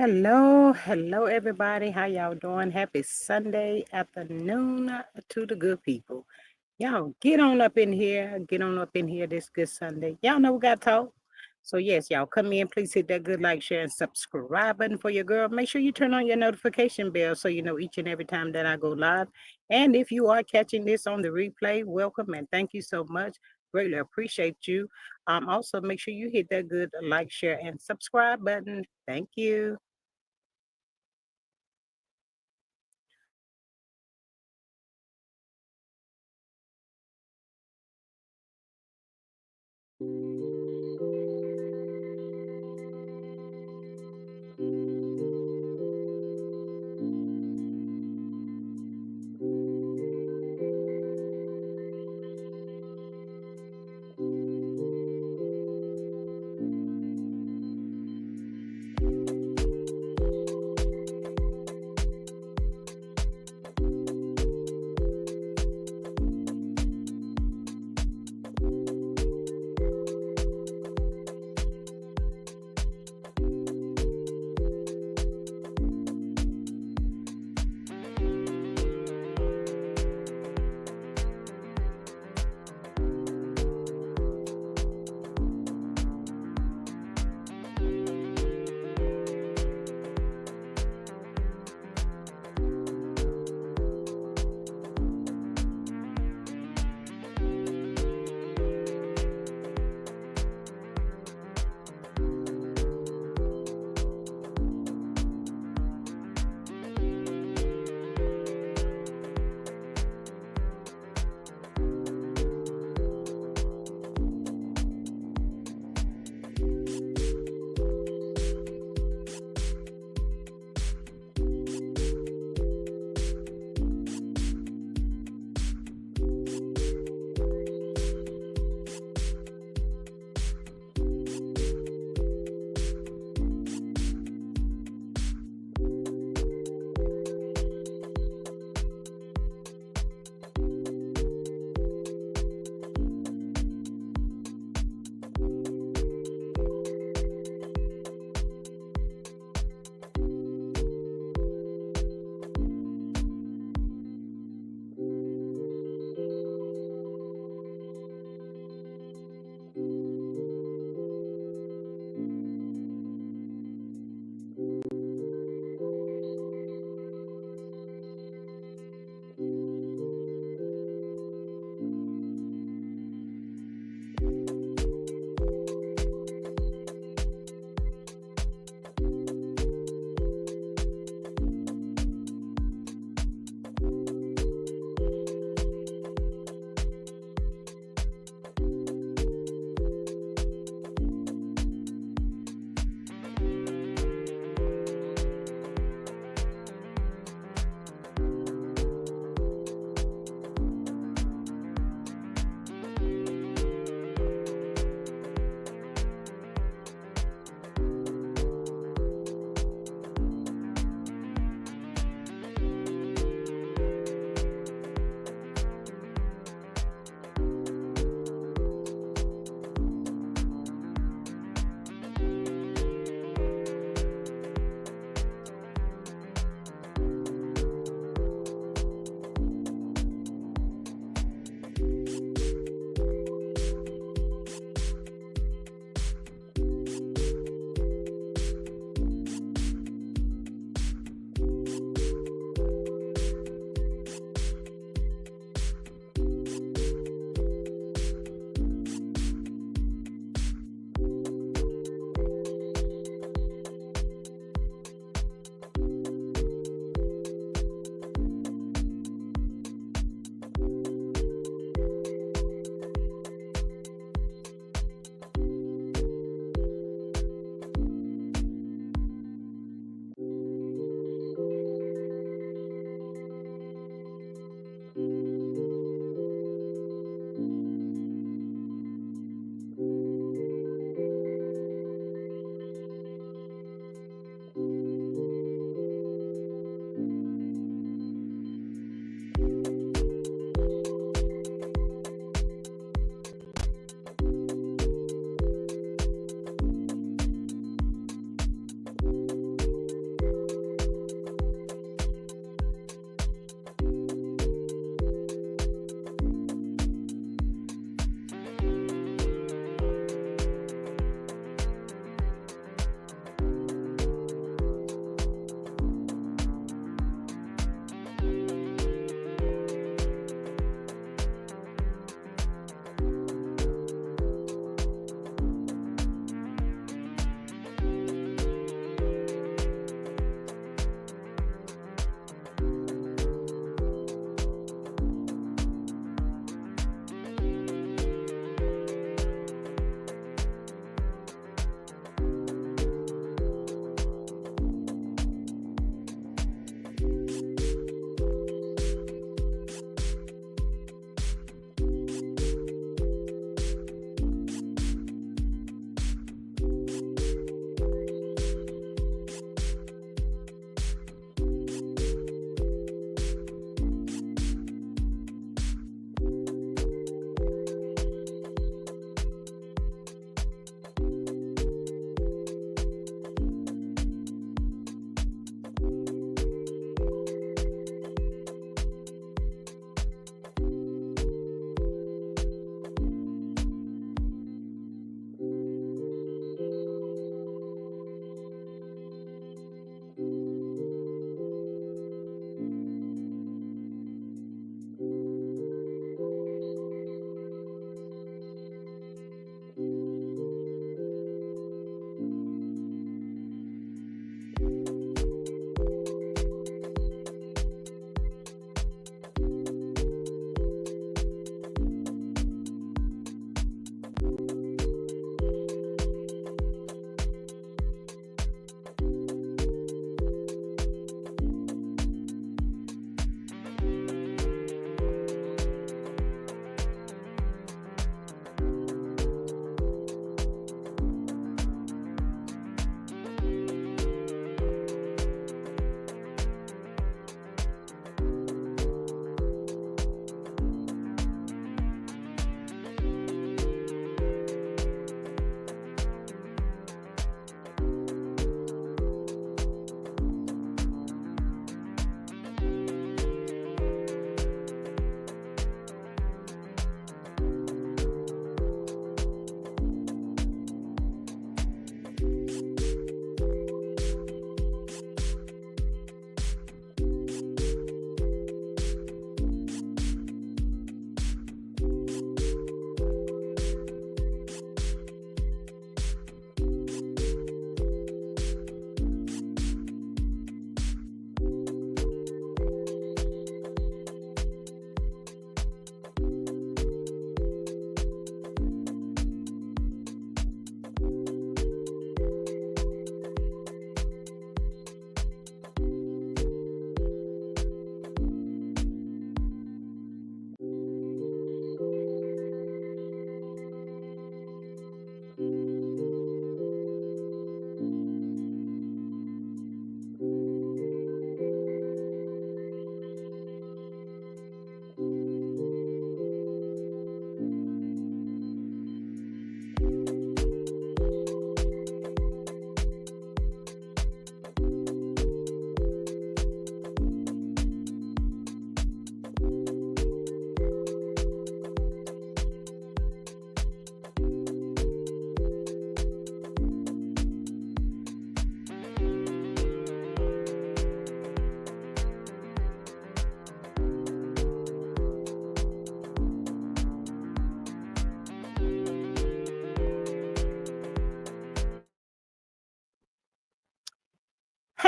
Hello, everybody. How y'all doing? Happy Sunday afternoon to the good people. Y'all get on up in here. Get on up in here this good Sunday. Y'all know we got to talk. So, yes, y'all come in. Please hit that good like, share, and subscribe button for your girl. Make sure you turn on your notification bell so you know each and every time that I go live. And if you are catching this on the replay, welcome and thank you so much. Greatly appreciate you. Also, make sure you hit that good like, share, and subscribe button. Thank you.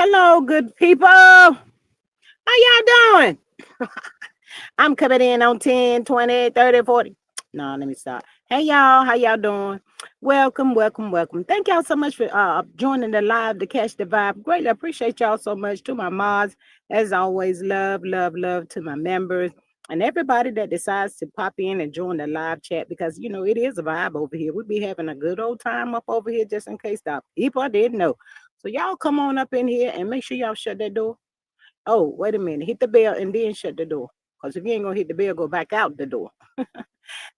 Hello, good people. How y'all doing? I'm coming in on 10, 20, 30, 40. No, let me stop. Hey, y'all. How y'all doing? Welcome, welcome, welcome. Thank y'all so much for joining the live to catch the vibe. Greatly appreciate y'all so much. To my mods, as always, love, love, love to my members and everybody that decides to pop in and join the live chat because, it is a vibe over here. We be having a good old time up over here just in case the people didn't know. So y'all come on up in here and make sure y'all shut that door. Oh, wait a minute. Hit the bell and then shut the door. Because if you ain't going to hit the bell, go back out the door.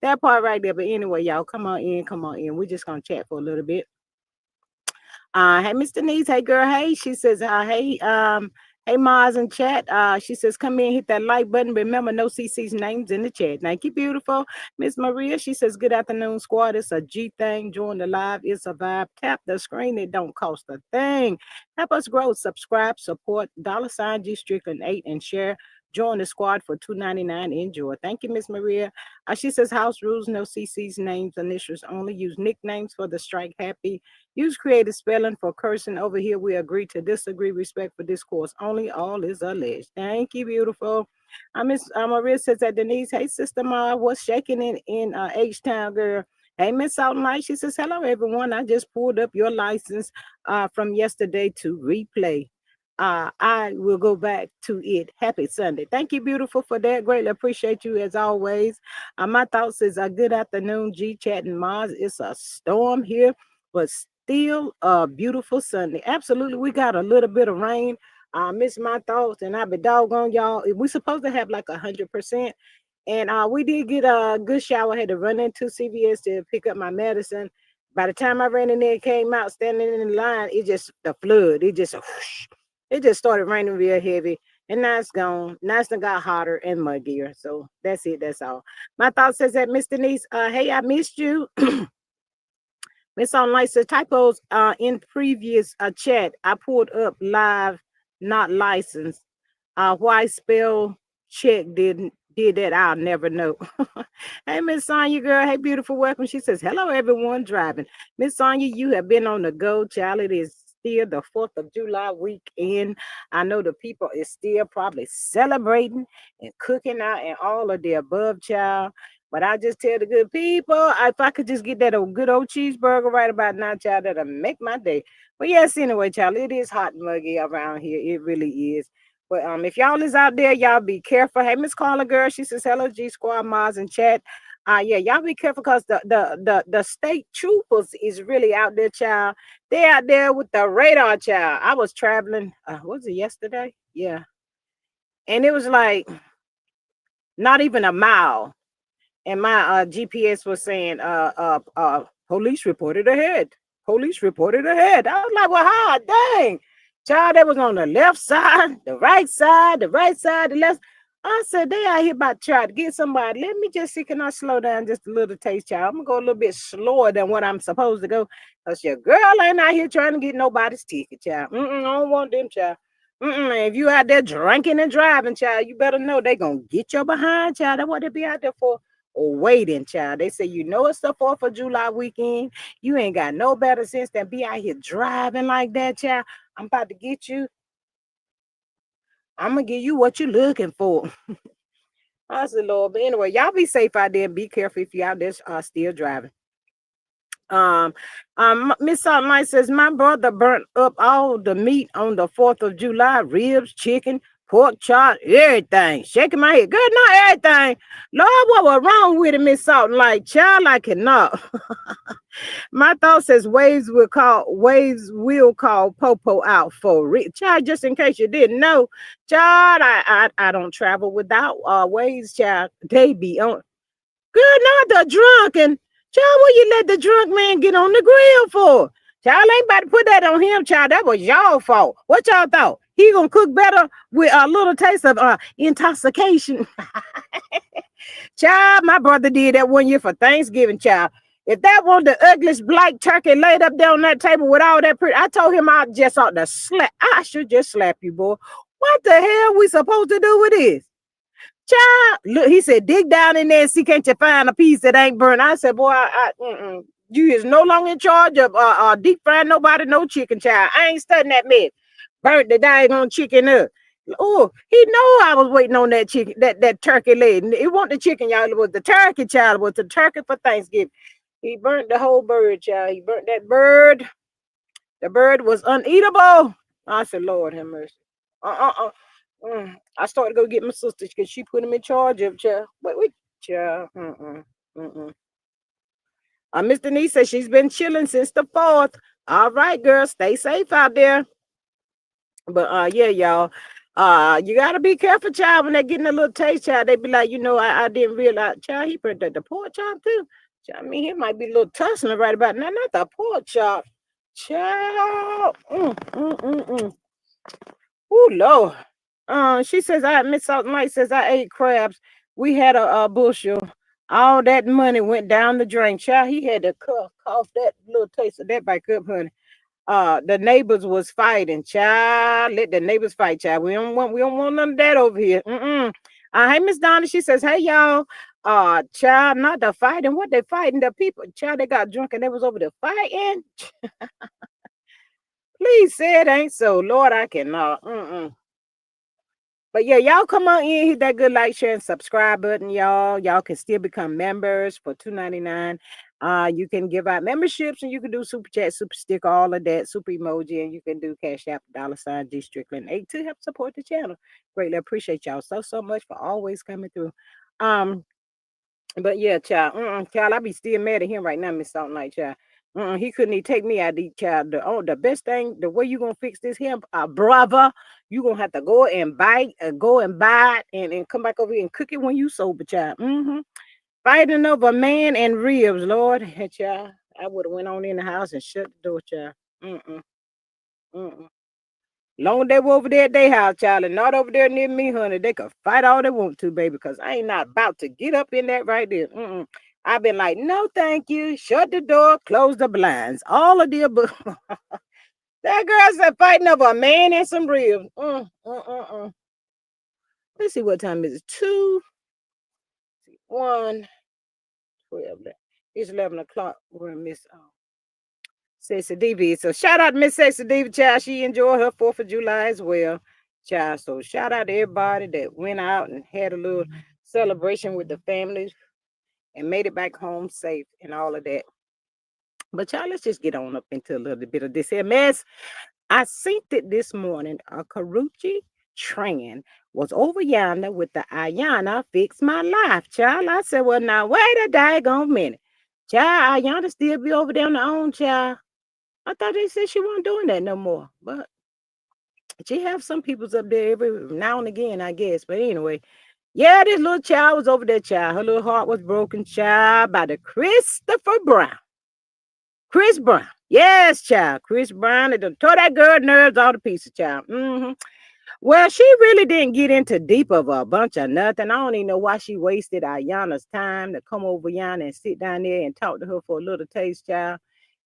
That part right there. But anyway, y'all, come on in. Come on in. We're just going to chat for a little bit. Hey, Miss Denise. Hey, girl. Hey, she says, hey, Mars in chat. She says, come in, hit that like button. Remember, no CC's names in the chat. Thank you, beautiful. Miss Maria, she says, good afternoon, squad. It's a G thing. Join the live. It's a vibe. Tap the screen. It don't cost a thing. Help us grow. Subscribe, support, $ G Strickland 8, and share. Join the squad for $2.99. Enjoy. Thank you, Miss Maria. She says, house rules, no CC's names, initials only. Use nicknames for the strike happy. Use creative spelling for cursing. Over here, we agree to disagree. Respect for discourse only. All is alleged. Thank you, beautiful. Miss Maria says that Denise, hey, Sister Ma, what's shaking in H-Town, girl? Hey, Miss Salt Light, she says, hello, everyone. I just pulled up your license from yesterday to replay. I will go back to it. Happy Sunday. Thank you, beautiful, for that. Greatly appreciate you as always. My thoughts is a good afternoon, G Chat and Mars. It's a storm here, but still a beautiful Sunday. Absolutely, we got a little bit of rain. I miss my thoughts, and I be doggone y'all. We supposed to have like 100%, and we did get a good shower. I had to run into CVS to pick up my medicine. By the time I ran in there, came out standing in the line, it just the flood. It just started raining real heavy, and now it's gone. Now it's got hotter and muggier. So that's it. That's all. My thought says that Miss Denise, hey, I missed you. Miss Online says typos in previous chat. I pulled up live, not licensed. Why spell check did that? I'll never know. Hey, Miss Sonya, girl. Hey, beautiful. Welcome. She says, hello, everyone driving. Miss Sonya, you have been on the go, child. It is still the 4th of July weekend. I know the people is still probably celebrating and cooking out and all of the above, child. But I just tell the good people, if I could just get that old good old cheeseburger right about now, child, that'll make my day. But yes, anyway, child, it is hot and muggy around here. It really is. But if y'all is out there, y'all be careful. Hey, Miss Carla, girl, she says, hello, G Squad, Mars in chat. Yeah, y'all be careful because the state troopers is really out there, child. They out there with the radar, child. I was traveling, was it yesterday? Yeah. And it was like not even a mile. And my GPS was saying, police reported ahead. Police reported ahead. I was like, well, how? Dang. Child, that was on the left side, the right side, the right side, the left. I said, they out here about to try to get somebody. Let me just see, can I slow down just a little taste, child? I'm going to go a little bit slower than what I'm supposed to go. Because your girl ain't out here trying to get nobody's ticket, child. I don't want them, child. If you out there drinking and driving, child, you better know they going to get your behind, child. That's what they be out there for. Or waiting, child. They say, it's the 4th of July weekend. You ain't got no better sense than be out here driving like that, child. I'm about to get you. I'm going to give you what you're looking for. I said, Lord. But anyway, y'all be safe out there. Be careful if you out there still driving. Miss Saltline says, my brother burnt up all the meat on the 4th of July, ribs, chicken, pork chop, everything. Shaking my head. Girl, not everything. Lord, what was wrong with it, Miss Saltline? Like, child, I cannot. My thought says waves will call Popo out for child, just in case you didn't know. Child, I don't travel without waves, child. They be on. Girl, not the drunken. Child, what you let the drunk man get on the grill for? Child ain't about to put that on him, child. That was y'all fault. What y'all thought? He gonna cook better with a little taste of intoxication. Child, my brother did that one year for Thanksgiving, child. If that wasn't the ugliest black turkey laid up there on that table with all that pretty, I told him I just ought to slap. I should just slap you, boy. What the hell we supposed to do with this? Child, look, he said, dig down in there and see, can't you find a piece that ain't burnt? I said, boy, you is no longer in charge of deep frying nobody, no chicken, child. I ain't studying that mess. burnt the daggone chicken up. Oh, he know I was waiting on that chicken, that turkey leg. It wasn't the chicken, y'all. It was the turkey, child. It was the turkey for Thanksgiving. He burnt the whole bird, child. He burnt that bird. The bird was uneatable. I said, Lord have mercy. I started to go get my sister because she put him in charge of, child. But we, child. Miss Denise says she's been chilling since the 4th. All right, girl. Stay safe out there. But yeah, y'all. You gotta be careful, child, when they're getting a little taste, child. They be like, I didn't realize, child, he put the pork chop too. Child, I mean, he might be a little tussling right about now, not the pork chop. Child. Oh Lord. She says Miss Salt Mike says I ate crabs. We had a bushel. All that money went down the drain. Child, he had to cough that little taste of that back up, honey. The neighbors was fighting, child. Let the neighbors fight, child. We don't want none of that over here. Hey, Miss Donna, she says, hey y'all. Child, not the fighting. What they fighting? The people, child, they got drunk and they was over there fighting. Please say it ain't so. Lord, I cannot. But yeah, y'all come on in, hit that good like, share, and subscribe button, y'all. Y'all can still become members for $2.99. You can give out memberships and you can do super chat, super sticker, all of that, super emoji, and you can do Cash App, $ G Strickland 8 to help support the channel. Greatly appreciate y'all so much for always coming through. But yeah, child, child, I be still mad at him right now, Miss Salt Night, child. He couldn't even take me out, the child. The best thing, the way you gonna fix this him, brother, you gonna have to go and buy it, and come back over here and cook it when you sober, child. Fighting over man and ribs, Lord, hey, child. I would have went on in the house and shut the door, child. Mm-mm, mm-mm. Long as they were over there at their house, child, and not over there near me, honey, they could fight all they want to, baby, because I ain't not about to get up in that right there. I've been like, no, thank you. Shut the door, close the blinds. All of the above. That girl said fighting over a man and some ribs. Let's see what time is it. 2, 1, 12. It's 11 o'clock. We're in Miss Sexy Diva. So shout out to Miss Sexy Diva, child. She enjoyed her 4th of July as well, child. So shout out to everybody that went out and had a little celebration with the families and made it back home safe and all of that. But y'all, let's just get on up into a little bit of this here mess. I seen it this morning. A Karrueche Tran was over yonder with the Iyanla Fix My Life, child. I said, well, now wait a daggone minute. Child, Iyanla still be over there on her own, child. I thought they said she wasn't doing that no more. But she have some peoples up there every now and again, I guess. But anyway, yeah, this little child was over there, child. Her little heart was broken, child, by the Christopher Brown. Chris Brown. Yes, child. Chris Brown. It done tore that girl nerves all to pieces, child. Well, she really didn't get into deep of a bunch of nothing. I don't even know why she wasted Iyanla's time to come over yonder and sit down there and talk to her for a little taste, child.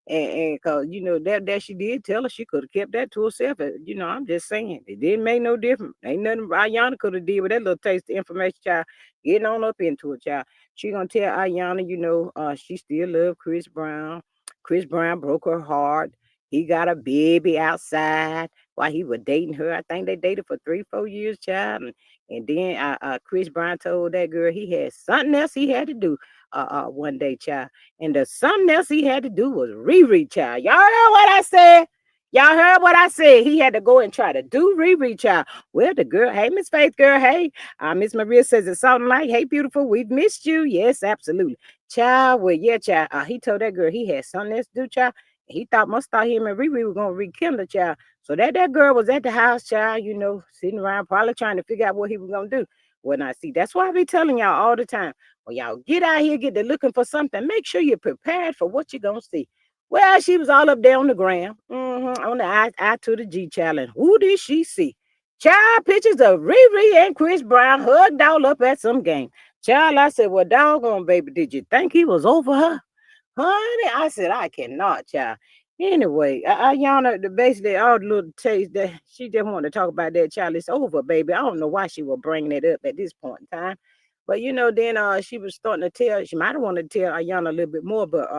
And cause that she did tell her she could have kept that to herself. I'm just saying it didn't make no difference. Ain't nothing Iyanla could have did with that little taste of information, child. Getting on up into it, child. She gonna tell Iyanla, she still love Chris Brown. Chris Brown broke her heart. He got a baby outside while he was dating her. I think they dated for 3-4 years, child. And then Chris Brown told that girl he had something else he had to do one day, child. And the something else he had to do was Riri, child. Y'all heard what I said? Y'all heard what I said? He had to go and try to do Riri, child. Well, the girl, hey, Miss Faith, girl, hey. Miss Maria says it's something like, hey, beautiful, we've missed you. Yes, absolutely. Child, well, yeah, child. He told that girl he had something else to do, child. He must thought him and Riri were going to rekindle, child. So that girl was at the house, child, sitting around probably trying to figure out what he was going to do. Well, now, see, that's why I be telling y'all all the time. When y'all get out here, get to looking for something, make sure you're prepared for what you're going to see. Well, she was all up there on the gram, on the I to the G challenge. Who did she see? Child, pictures of Riri and Chris Brown hugged all up at some game. Child, I said, well, doggone, baby, did you think he was over her? Honey, I said, I cannot, child. Anyway, basically all the little taste that she just wanted to talk about that child. It's over, baby. I don't know why she was bringing it up at this point in time. But then she was starting to tell, she might have wanted to tell Iyanla a little bit more, but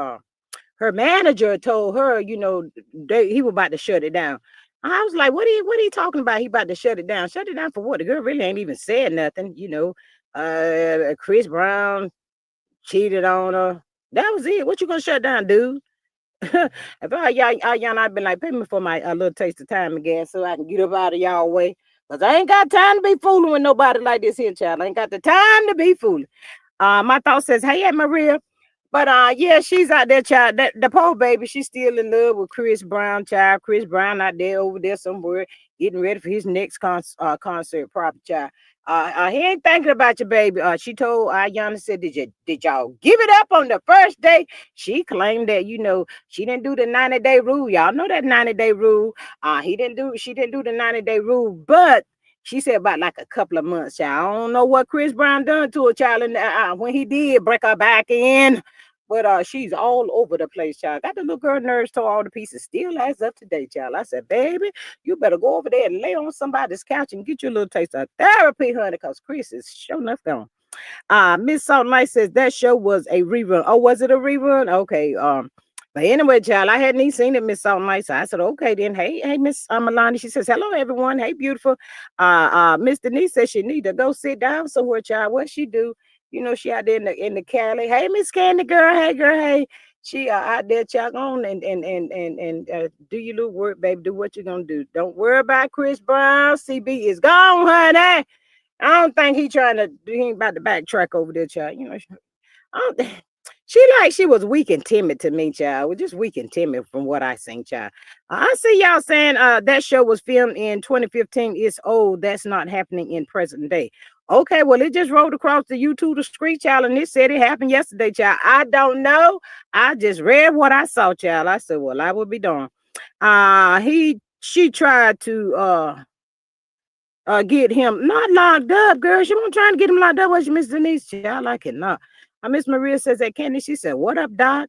her manager told her, he was about to shut it down. I was like, what are you talking about? He about to shut it down. Shut it down for what? The girl really ain't even said nothing, you know. Chris Brown cheated on her. That was it. What you gonna shut down, dude? If y'all, I've been like, pay me for my little taste of time again so I can get up out of y'all way. Cause I ain't got time to be fooling with nobody like this here, child. I ain't got the time to be fooling. My thought says, hey, Aunt Maria. But yeah, she's out there, child. That the poor baby, she's still in love with Chris Brown, child. Chris Brown out there over there somewhere getting ready for his next concert, probably, child. He ain't thinking about your baby. She told Iyanla said, did y'all give it up on the first day? She claimed that she didn't do the 90-day rule. Y'all know that 90-day rule. She didn't do the 90-day rule, but she said about like a couple of months, child. I don't know what Chris Brown done to a child and when he did break her back in. But she's all over the place, child. Got the little girl nerves to all the pieces. Still as up today, child. I said, baby, you better go over there and lay on somebody's couch and get your little taste of therapy, honey, because Chris is sure enough gone. Miss Salt Light says that show was a rerun. Oh, was it a rerun? Okay. But anyway, child, I hadn't even seen it, Miss Salt Light. So I said, okay, then. Hey, Miss Milani. She says, hello, everyone. Hey, beautiful. Miss Denise says she need to go sit down somewhere, child. What she do? She out there in the Cali. Hey, Miss Candy girl. Hey, girl. Hey. She out there, child, on and do your little work, baby. Do what you're gonna do. Don't worry about Chris Brown. CB is gone, honey. I don't think he ain't about to backtrack over there, child. I don't, she was weak and timid to me, child. Just weak and timid from what I seen, child. I see y'all saying that show was filmed in 2015. It's old. That's not happening in present day. Okay, well, it just rolled across the YouTube the screen, child, and it said it happened yesterday, child. I don't know. I just read what I saw, child. I said, well, I would be darned. She tried to get him not locked up, girl. She wasn't trying to get him locked up, was she, Miss Denise? Child, like it not. Miss Maria says that Candy. She said, "What up, Doc?"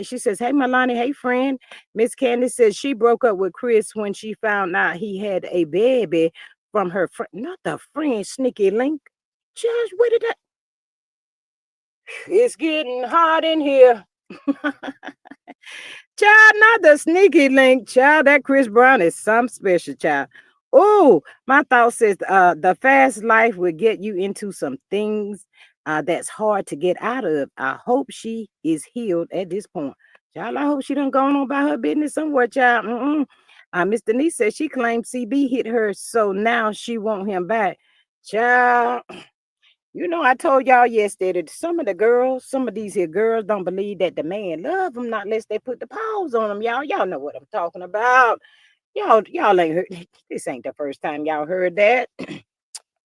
She says, "Hey, Milani. Hey, friend." Miss Candy says she broke up with Chris when she found out he had a baby from her friend, not the friend, sneaky link. Just where did that? It's getting hot in here. Child, not the sneaky link, child. That Chris Brown is some special, child. Oh, my thought says the fast life will get you into some things that's hard to get out of. I hope she is healed at this point. Child, I hope she done gone on about her business somewhere, child. Miss Denise says she claims CB hit her, so now she want him back. Child, I told y'all yesterday that some of these here girls don't believe that the man love them, not unless they put the paws on them. Y'all know what I'm talking about. Y'all ain't heard. This ain't the first time y'all heard that.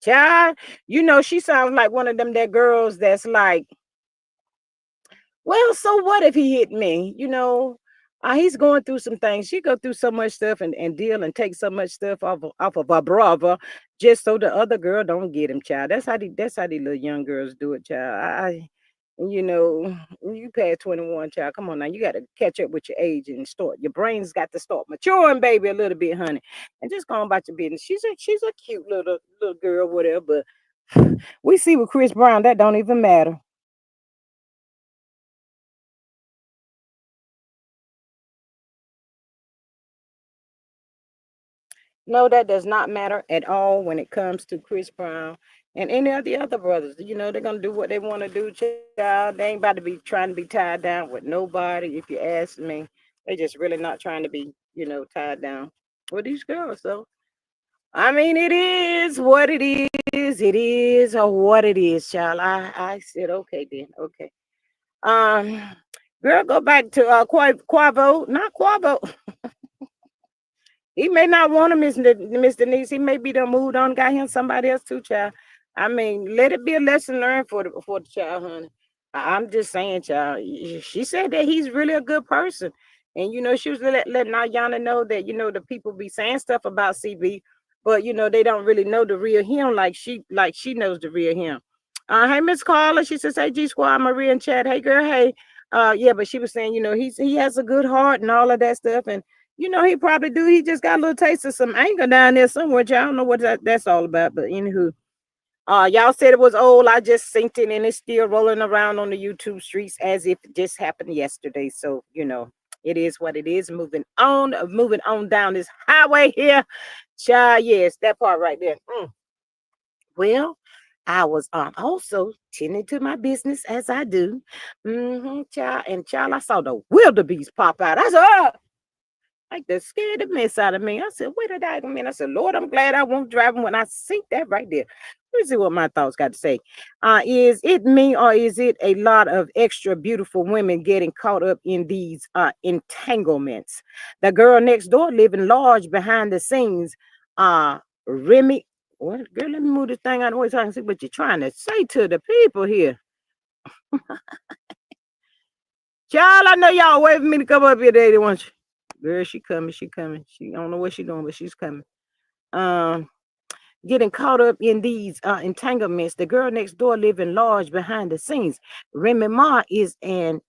Child, she sounds like one of them that girls that's like, well, so what if he hit me? He's going through some things. She go through so much stuff and deal and take so much stuff off of her brother just so the other girl don't get him, child. That's how the little young girls do it, child. You know, you past 21, child. Come on now, you got to catch up with your age and start. Your brain's got to start maturing, baby, a little bit, honey, and just go on about your business. She's a cute little girl, whatever. But we see with Chris Brown that don't even matter. No, that does not matter at all when it comes to Chris Brown and any of the other brothers. They're gonna do what they want to do, child. They ain't about to be trying to be tied down with nobody. If you ask me, they just really not trying to be, tied down with these girls. So I mean, it is what it is. It is or what it is, child. I said okay then, okay. Um, girl, go back to Quavo, not Quavo. He may not want to Miss Denise. He may be done moved on, got him somebody else too, child. I mean, let it be a lesson learned for the child, honey. I'm just saying, child. She said that he's really a good person, and she was letting Ayanna know that the people be saying stuff about CB, but they don't really know the real him like she knows the real him. Hey, Miss Carla. She says, "Hey, G Squad, Maria and Chad. Hey, girl. Hey, yeah." But she was saying, he has a good heart and all of that stuff, and he probably do. He just got a little taste of some anger down there somewhere. I don't know what that's all about. But anywho, y'all said it was old. I just synced it and it's still rolling around on the YouTube streets as if it just happened yesterday. So, It is what it is. Moving on down this highway here. Child, yes, that part right there. Well, I was also tending to my business as I do. Child, and child, I saw the wildebeest pop out. I said, like that scared the mess out of me. I said, wait a minute. I said, Lord, I'm glad I won't drive when I see that right there. Let me see what my thoughts got to say. Is it me or is it a lot of extra beautiful women getting caught up in these entanglements? The girl next door living large behind the scenes. Remy, what girl? Let me move this thing out of the way so I can see what you're trying to say to the people here. Child, I know y'all waiting for me to come up here today, want you? Girl, she coming. She coming. She I don't know what she doing, but she's coming. Um, Getting caught up in these entanglements. The girl next door living large behind the scenes. Remy Ma is an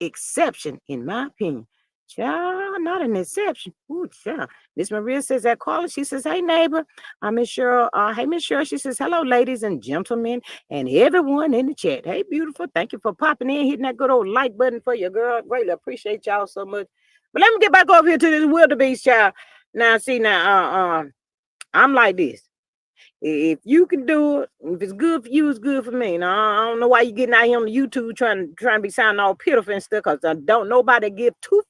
exception, in my opinion. Child, not an exception. Ooh, child. Miss Maria says that caller. She says, "Hey neighbor, I'm Miss Cheryl. Hey Miss Cheryl." She says, "Hello, ladies and gentlemen, and everyone in the chat. Hey, beautiful. Thank you for popping in, hitting that good old like button for your girl. Greatly appreciate y'all so much. But let me get back over here to this wildebeest child. Now, see, I'm like this. If you can do it, if it's good for you, it's good for me. Now, I don't know why you getting out here on the YouTube trying to be sounding all pitiful and stuff, because I don't nobody give two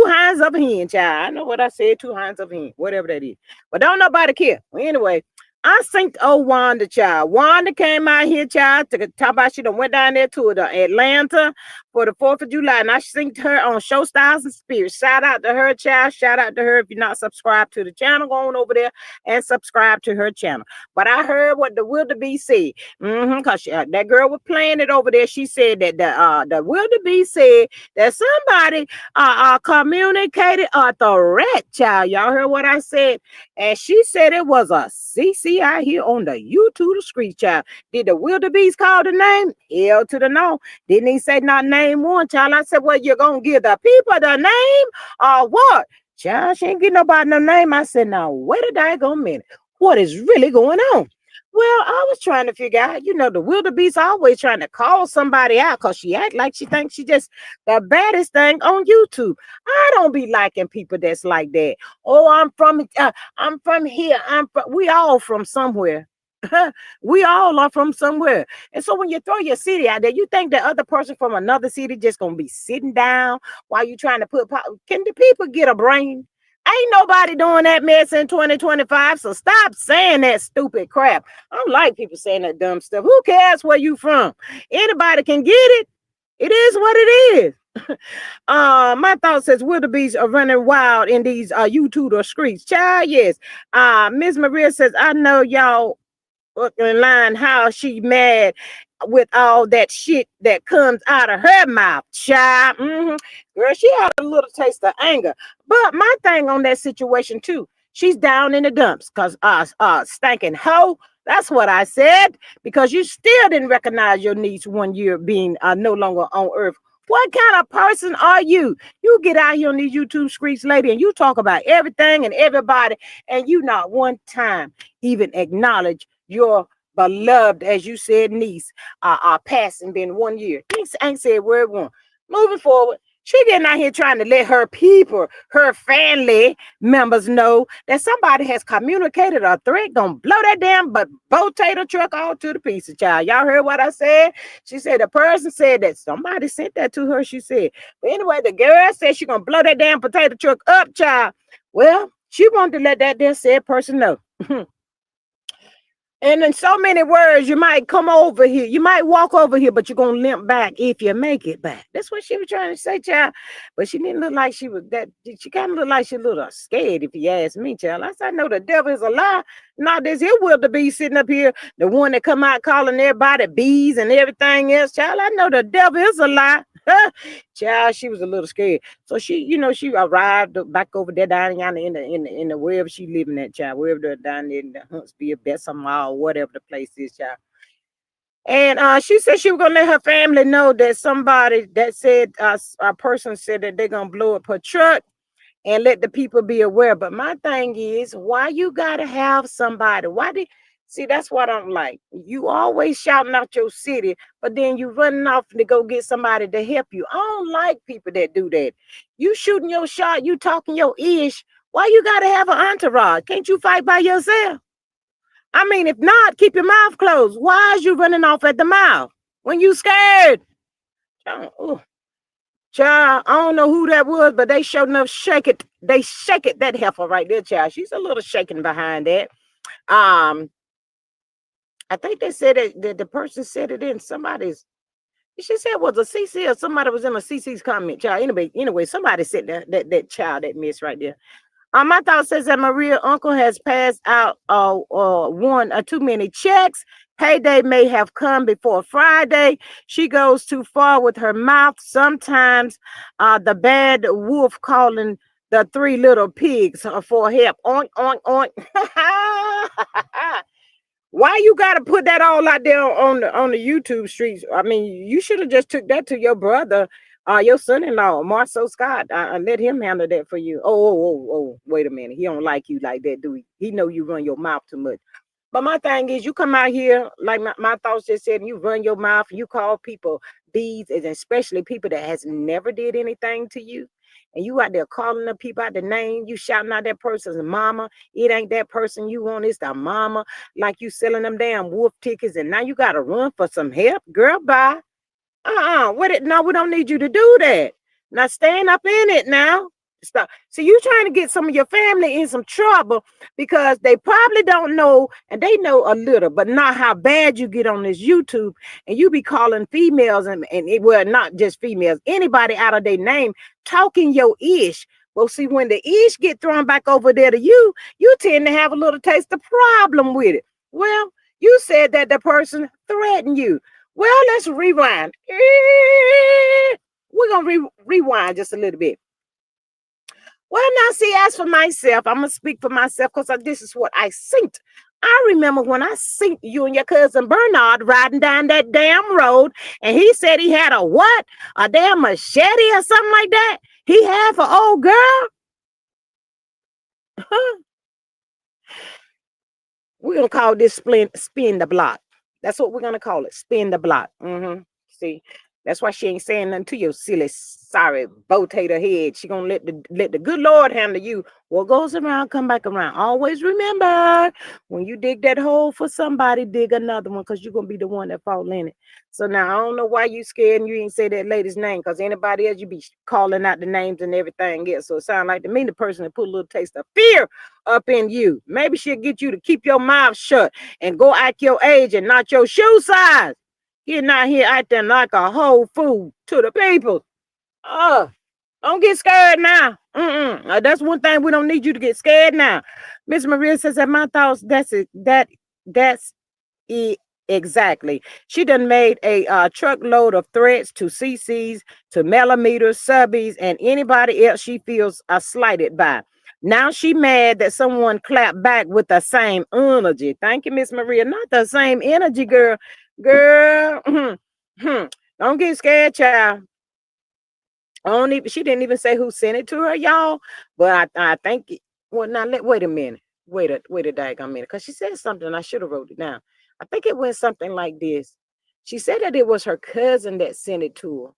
hands up a hand, child. I know what I said, two hands up a hand, whatever that is. But don't nobody care. Well, anyway, I synced old Wanda, child. Wanda came out here, child, to talk about she done went down there to the Atlanta for the 4th of July. And I synced her on Show Styles and Spirits. Shout out to her, child. Shout out to her. If you're not subscribed to the channel, go on over there and subscribe to her channel. But I heard what the wildebeest said. Because that girl was playing it over there. She said that the wildebeest said that somebody communicated a threat, child. Y'all heard what I said? And she said it was a CC out here on the YouTube street, child. Did the wildebeest call the name? Hell to the no. Didn't he say not name one, child? I said, well, you're going to give the people the name or what? Child, she ain't getting nobody no name. I said, now, wait a daggone minute. What is really going on? Well, I was trying to figure out, the wildebeest always trying to call somebody out because she act like she thinks she just the baddest thing on YouTube. I don't be liking people that's like that. Oh, I'm from here. We all from somewhere. We all are from somewhere. And so when you throw your city out there, you think the other person from another city just gonna be sitting down while you trying to can the people get a brain? Ain't nobody doing that mess in 2025. So stop saying that stupid crap. I don't like people saying that dumb stuff. Who cares where you from? Anybody can get it. It is what it is. My thought says wildebeest are running wild in these YouTube or streets. Child, yes. Miss Maria says, I know y'all in line how she mad with all that shit that comes out of her mouth, child. Girl, she had a little taste of anger. But my thing on that situation too, she's down in the dumps because stinking hoe. That's what I said, because you still didn't recognize your niece 1 year being no longer on earth. What kind of person are you? You get out here on these YouTube streets, lady, and you talk about everything and everybody, and you not one time even acknowledge your beloved, as you said, niece, passing been 1 year. Ain't said word one. Moving forward, she getting out here trying to let her people, her family members know that somebody has communicated a threat, gonna blow that damn potato truck all to the pieces, child. Y'all heard what I said? She said the person said that somebody sent that to her, she said. But anyway, the girl said she gonna blow that damn potato truck up, child. Well, she wanted to let that there said person know. And in so many words, you might come over here. You might walk over here, but you're going to limp back if you make it back. That's what she was trying to say, child. But she didn't look like she was that. She kind of looked like she a little scared, if you ask me, child. I said, I know the devil is a lie. Not this here wildebeest sitting up here, the one that come out calling everybody bees and everything else, child. I know the devil is a lie. Child, she was a little scared. So she arrived back over there down in the wherever she living at, child, wherever they're down there in the Huntsville, Bessemer Mall, whatever the place is, child. And she said she was gonna let her family know that somebody that said a person said that they're gonna blow up her truck and let the people be aware. But my thing is, why you gotta have somebody? Why did See, that's what I'm like. You always shouting out your city, but then you running off to go get somebody to help you. I don't like people that do that. You shooting your shot, you talking your ish. Why you gotta have an entourage? Can't you fight by yourself? I mean, if not, keep your mouth closed. Why is you running off at the mouth when you scared? Child, child, I don't know who that was, but they showed enough shake it. They shake it, that heifer right there, child. She's a little shaking behind that. Um, I think they said that the person said it in somebody's. She said it was a CC or somebody was in a CC's comment, child. Anyway, somebody said that child that miss right there. My thought says that Maria's uncle has passed out one or too many checks. Payday may have come before Friday. She goes too far with her mouth. Sometimes the bad wolf calling the three little pigs for help. Oink, oink, oink. Why you gotta put that all out there on the YouTube streets? I mean, you should have just took that to your brother, your son-in-law, Marcel Scott, and let him handle that for you. Oh, wait a minute. He don't like you like that, do he? He know you run your mouth too much. But my thing is, you come out here, like my thoughts just said, and you run your mouth, and you call people bees, and especially people that has never did anything to you. And you out there calling the people out the name, you shouting out that person's mama. It ain't that person you want, it's the mama. Like you selling them damn wolf tickets, and now you gotta run for some help. Girl, bye. What it no, we don't need you to do that. Now stand up in it now. Stop. So you trying to get some of your family in some trouble because they probably don't know, and they know a little, but not how bad you get on this YouTube, and you be calling females and it well, not just females, anybody out of their name, talking your ish. Well, see, when the ish get thrown back over there to you tend to have a little taste of problem with it. Well, you said that the person threatened you. Well, let's rewind. We're going to rewind just a little bit. Well, now, see, as for myself, I'm going to speak for myself because this is what I seen. I remember when I seen you and your cousin Bernard riding down that damn road, and he said he had a what? A damn machete or something like that? He had for old girl? We're going to call this spin the block. That's what we're going to call it, spin the block. See, that's why she ain't saying nothing to your silly, sorry, potato head. She going to let the good Lord handle you. What goes around, come back around. Always remember, when you dig that hole for somebody, dig another one because you're going to be the one that fall in it. So now, I don't know why you scared and you ain't say that lady's name because anybody else, you be calling out the names and everything else. So it sounds like to me, the person that put a little taste of fear up in you. Maybe she'll get you to keep your mouth shut and go act your age and not your shoe size. You're not here acting like a whole fool to the people. Don't get scared now. That's one thing we don't need you to get scared now. Miss Maria says that my thoughts, that's it. That's it. Exactly. She done made a truckload of threats to CCs, to millimeters, subbies, and anybody else she feels slighted by. Now she mad that someone clapped back with the same energy. Thank you, Miss Maria. Not the same energy, girl. Girl, don't get scared, child. She didn't even say who sent it to her, y'all. But I think well now wait a minute. Wait a daggone minute. Because she said something. I should have wrote it down. I think it went something like this. She said that it was her cousin that sent it to her.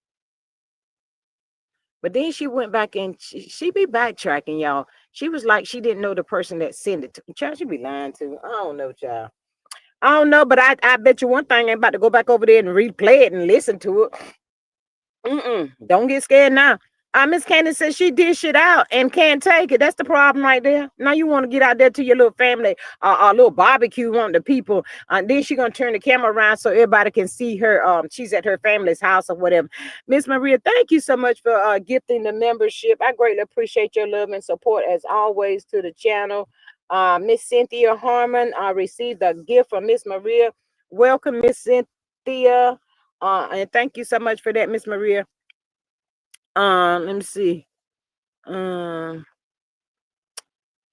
But then she went back and she be backtracking, y'all. She was like she didn't know the person that sent it to. Child, she be lying to. I don't know, child. I don't know, but I bet you one thing, I'm about to go back over there and replay it and listen to it. Don't get scared now. Miss Candace says she dish it out and can't take it. That's the problem right there. Now you want to get out there to your little family, a little barbecue on the people. Then she gonna turn the camera around so everybody can see her. She's at her family's house or whatever. Miss Maria, thank you so much for gifting the membership. I greatly appreciate your love and support as always to the channel. Miss Cynthia Harmon received a gift from Miss Maria. Welcome, Miss Cynthia. And thank you so much for that, Miss Maria. Let me see.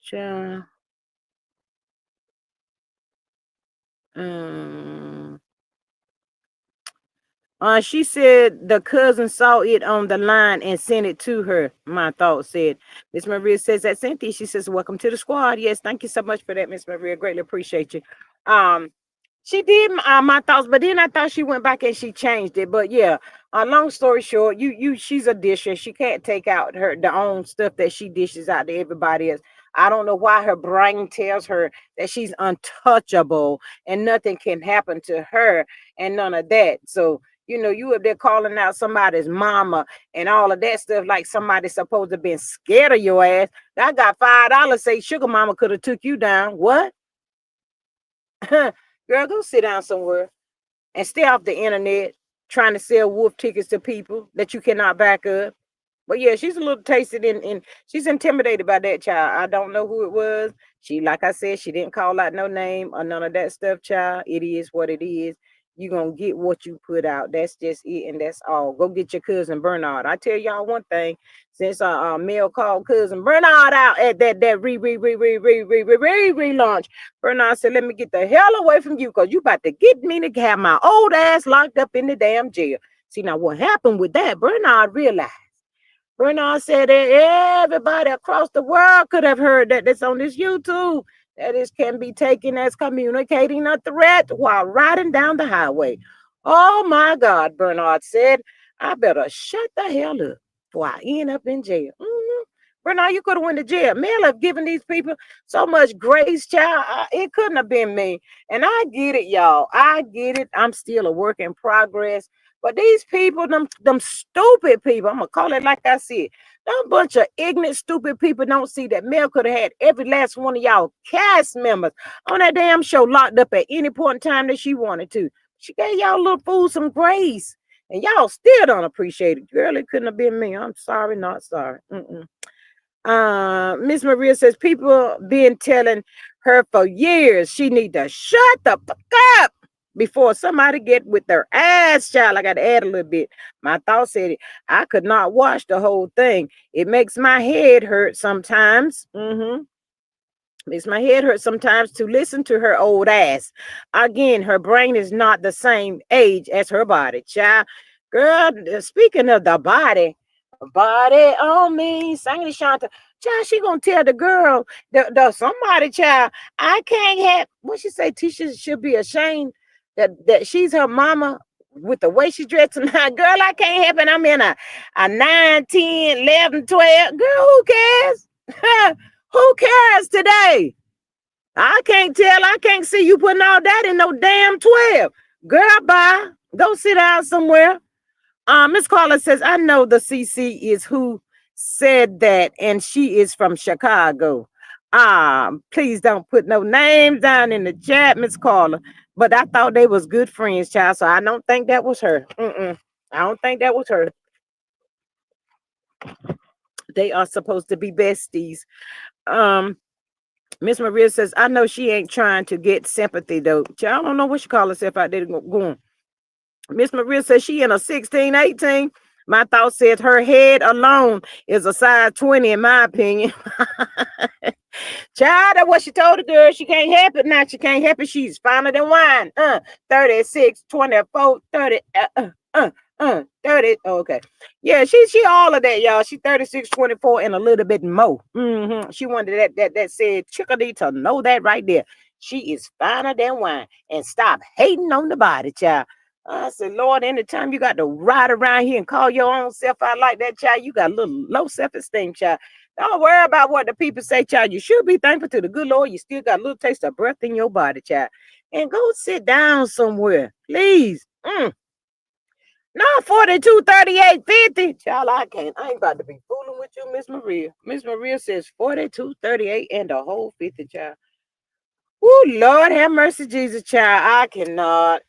Child. She said the cousin saw it on the line and sent it to her. My thought said. Miss Maria says that Cynthia. She says, welcome to the squad. Yes, thank you so much for that, Miss Maria. Greatly appreciate you. Um, she did my thoughts, but then I thought she went back and she changed it. But yeah, long story short, she's a disher. She can't take out the own stuff that she dishes out to everybody else. I don't know why her brain tells her that she's untouchable and nothing can happen to her and none of that. So you up there calling out somebody's mama and all of that stuff like somebody's supposed to been scared of your ass. I got $5. Say sugar mama could have took you down. What? Girl, go sit down somewhere and stay off the internet trying to sell wolf tickets to people that you cannot back up. But yeah, she's a little tasted and she's intimidated by that child. I don't know who it was. She, like I said, she didn't call out no name or none of that stuff, child. It is what it is. You gonna get what you put out. That's just it, and that's all. Go get your cousin Bernard. I tell y'all one thing. Since Mel called cousin Bernard out at that relaunch, Bernard said, "Let me get the hell away from you, cause you about to get me to have my old ass locked up in the damn jail." See now what happened with that? Bernard realized. Bernard said that everybody across the world could have heard that this on this YouTube. That is can be taken as communicating a threat while riding down the highway. Oh my God, Bernard said, I better shut the hell up before I end up in jail. Bernard, you could have went to jail. Mel have given these people so much grace, child. It couldn't have been me. And I get it, y'all. I get it. I'm still a work in progress. But these people, them stupid people, I'm gonna call it like I said, them bunch of ignorant, stupid people don't see that Mel could have had every last one of y'all cast members on that damn show locked up at any point in time that she wanted to. She gave y'all little fools some grace. And y'all still don't appreciate it. Girl, it couldn't have been me. I'm sorry, not sorry. Miss Maria says people been telling her for years she need to shut the fuck up before somebody get with their ass, child. I got to add a little bit. My thought said it. I could not watch the whole thing. It makes my head hurt sometimes. Makes my head hurt sometimes to listen to her old ass. Again, her brain is not the same age as her body, child. Girl, speaking of the body on me, singing Shanta. Child, she gonna tell the girl, the somebody, child, I can't have what she say, Tisha should be ashamed that she's her mama with the way she dressed tonight. Girl, I can't help it. I'm in a 9, 10, 11, 12. Girl, who cares? Who cares today? I can't tell. I can't see you putting all that in no damn 12. Girl, bye. Go sit down somewhere. Miss Carla says, I know the CC is who said that, and she is from Chicago. Please don't put no names down in the chat, Miss Carla. But I thought they was good friends, child. So I don't think that was her. I don't think that was her. They are supposed to be besties. Um, Miss Maria says, I know she ain't trying to get sympathy though. Child, I don't know what she call herself out there going. Miss Maria says she in a 16, 18. My thought says her head alone is a size 20, in my opinion. Child, that's what she told the girl. She can't help it now. She can't help it. She's finer than wine. 36, 24, 30. 30. Oh, okay. Yeah, she all of that, y'all. She 36, 24, and a little bit more. She wanted that said chickadee to know that right there. She is finer than wine. And stop hating on the body, child. I said, Lord, anytime you got to ride around here and call your own self out like that, child, you got a little low self-esteem, child. Don't worry about what the people say, child. You should be thankful to the good Lord. You still got a little taste of breath in your body, child. And go sit down somewhere, please. No, 42, 38, 50. Child, I can't. I ain't about to be fooling with you, Miss Maria. Miss Maria says 42, 38, and the whole 50, child. Oh, Lord have mercy, Jesus, child. I cannot.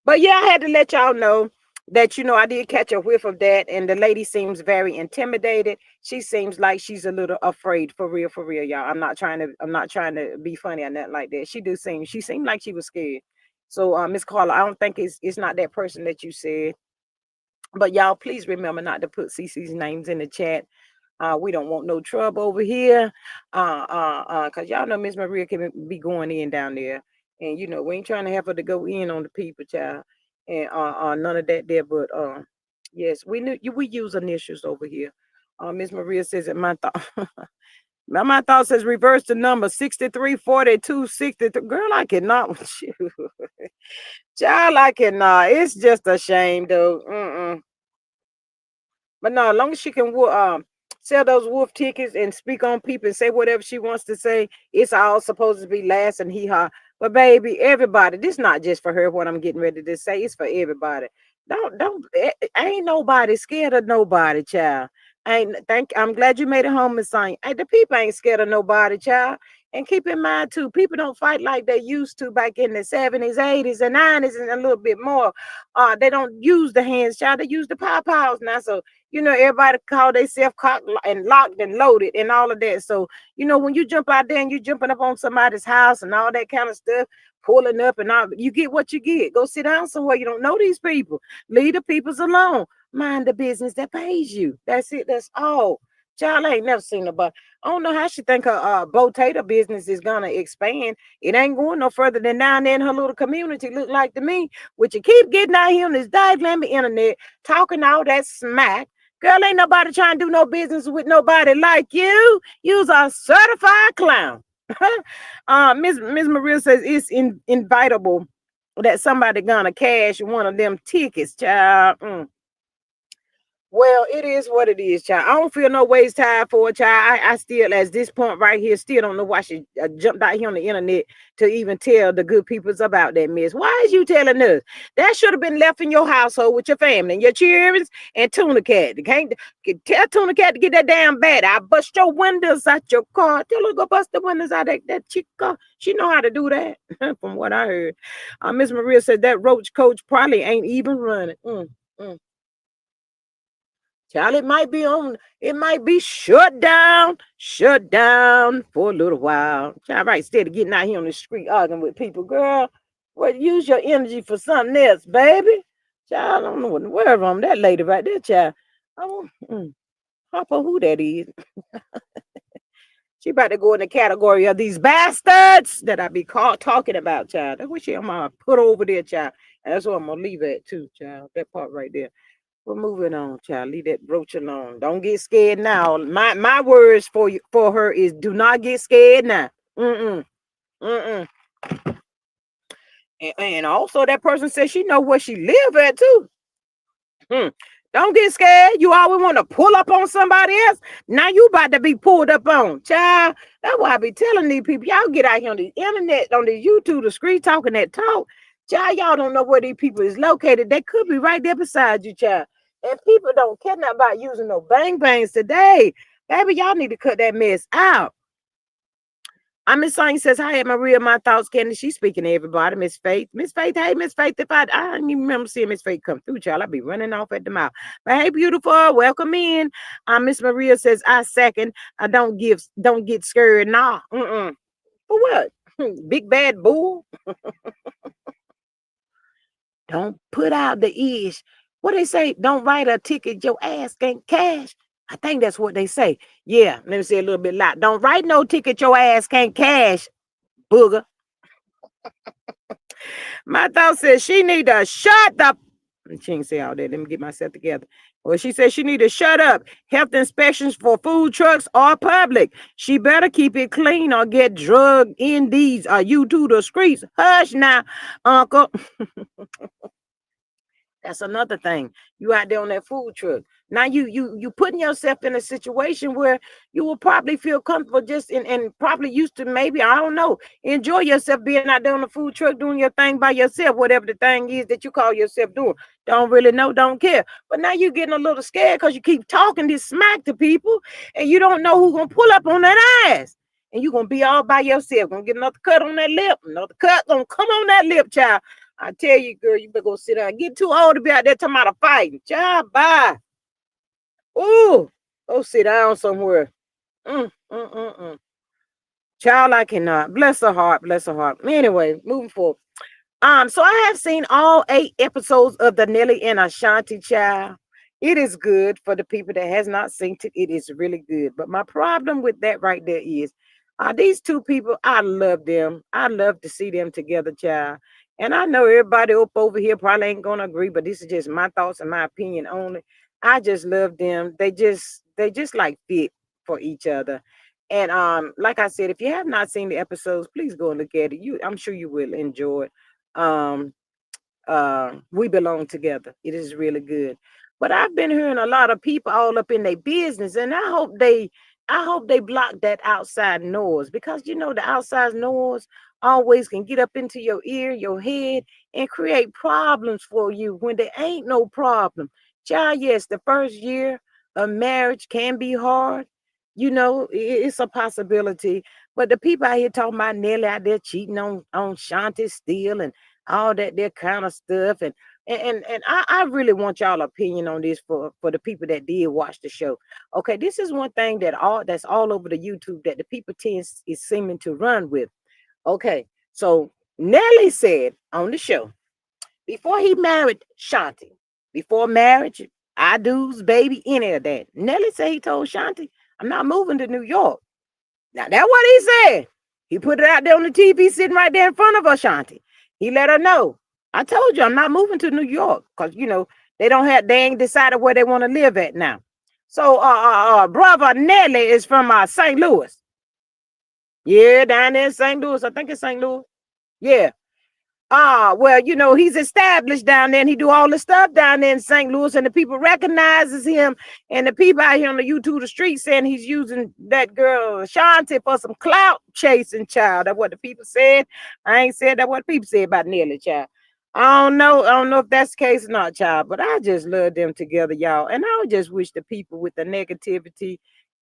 But yeah, I had to let y'all know that, I did catch a whiff of that. And the lady seems very intimidated. She seems like she's a little afraid, for real, y'all. I'm not trying to be funny or nothing like that. She seemed like she was scared. So, Miss Carla, I don't think it's not that person that you said. But y'all, please remember not to put CC's names in the chat. We don't want no trouble over here. Cause y'all know Miss Maria can be going in down there. And we ain't trying to have her to go in on the people, child. And none of that there. But yes, we use initials over here. Miss Maria says that my thought My thought says reverse the number 63, 42, 63. Girl, I cannot with you. Child, I cannot. It's just a shame, though. But no, as long as she can sell those wolf tickets and speak on people and say whatever she wants to say, it's all supposed to be last and hee haw. But baby, everybody, this not just for her. What I'm getting ready to say, it's for everybody. Don't. Ain't nobody scared of nobody, child. Ain't thank. I'm glad you made it home, Miss Saint. Hey, the people ain't scared of nobody, child. And keep in mind too, people don't fight like they used to back in the 70s, 80s, and 90s, and a little bit more. They don't use the hands, child. They use the pow now. So everybody call themselves cocked and locked and loaded and all of that. So, when you jump out there and you jumping up on somebody's house and all that kind of stuff, pulling up and all, you get what you get. Go sit down somewhere. You don't know these people. Leave the peoples alone. Mind the business that pays you. That's it. That's all. Child, I ain't never seen nobody. I don't know how she think her potato business is gonna expand. It ain't going no further than down there in her little community. Look like to me, which you keep getting out here on this diagram internet, talking all that smack. Girl, ain't nobody trying to do no business with nobody like you. You's a certified clown. Miss Maria says it's inevitable that somebody gonna cash one of them tickets, child. Well, it is what it is, child. I don't feel no ways tired for a child. I still, at this point right here, still don't know why she jumped out here on the internet to even tell the good peoples about that mess. Why is you telling us? That should have been left in your household with your family and your children and Tuna Cat. You can't tell Tuna Cat to get that damn bat. I bust your windows out your car. Tell her to go bust the windows out that chick car. She know how to do that, from what I heard. Miss Maria said that roach coach probably ain't even running. Child, it might be shut down for a little while. Child, right, instead of getting out here on the street arguing with people, girl, well, use your energy for something else, baby. Child, I don't know what in the world wrong with that lady right there, child. Oh, Papa, who that is? She about to go in the category of these bastards that I be talking about, child. That's what I'm gonna put over there, child. And that's what I'm gonna leave at too, child. That part right there. We're moving on, child. Leave that brooch alone. Don't get scared now. My words for her is do not get scared now. Mm-mm. Mm-mm. And also that person says she know where she live at too. Don't get scared. You always want to pull up on somebody else. Now you about to be pulled up on. Child, that's why I be telling these people, y'all get out here on the internet, on the YouTube, the street talking that talk. Child, y'all don't know where these people is located. They could be right there beside you, child. And people don't care nothing about using no bang bangs today. Baby, y'all need to cut that mess out. Miss Song says, hi, Maria, my thoughts, Candy. She's speaking to everybody. Miss Faith. Miss Faith, hey, Miss Faith. If I didn't even remember seeing Miss Faith come through, child. I'd be running off at the mouth. But hey, beautiful, welcome in. Miss Maria says, I second. I don't get scared. Nah. For what? Big bad bull. Don't put out the ish. What they say? Don't write a ticket your ass can't cash. I think that's what they say. Yeah, let me say a little bit loud. Don't write no ticket your ass can't cash, booger. My thought says she need to shut up. She didn't say all that. Let me get myself together. Well, she said she need to shut up. Health inspections for food trucks are public. She better keep it clean or get drugged in these you to the streets. Hush now, uncle. That's another thing. You out there on that food truck. Now you putting yourself in a situation where you will probably feel comfortable just and probably used to maybe, I don't know, enjoy yourself being out there on the food truck doing your thing by yourself, whatever the thing is that you call yourself doing. Don't really know, don't care. But now you're getting a little scared because you keep talking this smack to people and you don't know who's gonna pull up on that ass. And you're gonna be all by yourself, gonna get another cut on that lip, another cut gonna come on that lip, child. I tell you, girl, you better go sit down. Get too old to be out there talking about a fighting. Child, bye. Ooh, go sit down somewhere. Child, I cannot. Bless her heart. Bless her heart. Anyway, moving forward. So I have seen all 8 episodes of the Nelly and Ashanti child. It is good for the people that has not seen it. It is really good. But my problem with that right there is these two people, I love them. I love to see them together, child. And I know everybody up over here probably ain't gonna agree, but this is just my thoughts and my opinion only. I just love them. They just like fit for each other. And like I said, if you have not seen the episodes, please go and look at it. I'm sure you will enjoy it. Um, We Belong Together. It is really good. But I've been hearing a lot of people all up in their business, and I hope they block that outside noise, because the outside noise always can get up into your ear, your head, and create problems for you when there ain't no problem. Child, yes, the first year of marriage can be hard. It's a possibility. But the people out here talking about Nelly out there cheating on Shanti still, and all that kind of stuff. And I really want y'all opinion on this for the people that did watch the show. Okay, this is one thing that's all over the YouTube that the people is seeming to run with. Okay, so Nelly said on the show, before he married Shanti, before marriage, I do's baby, any of that. Nelly said he told Shanti, I'm not moving to New York. Now that's what he said. He put it out there on the TV sitting right there in front of Ashanti. He let her know. I told you I'm not moving to New York, because they ain't decided where they want to live at now. So brother Nelly is from St. Louis. Yeah, down there in St. Louis. I think it's St. Louis. Yeah. Well, he's established down there, and he do all the stuff down there in St. Louis, and the people recognizes him, and the people out here on the YouTube, the street, saying he's using that girl Ashanti for some clout chasing, child. That's what the people said. I ain't said that what people said about Nelly, child. I don't know if that's the case or not, child, but I just love them together, y'all. And I would just wish the people with the negativity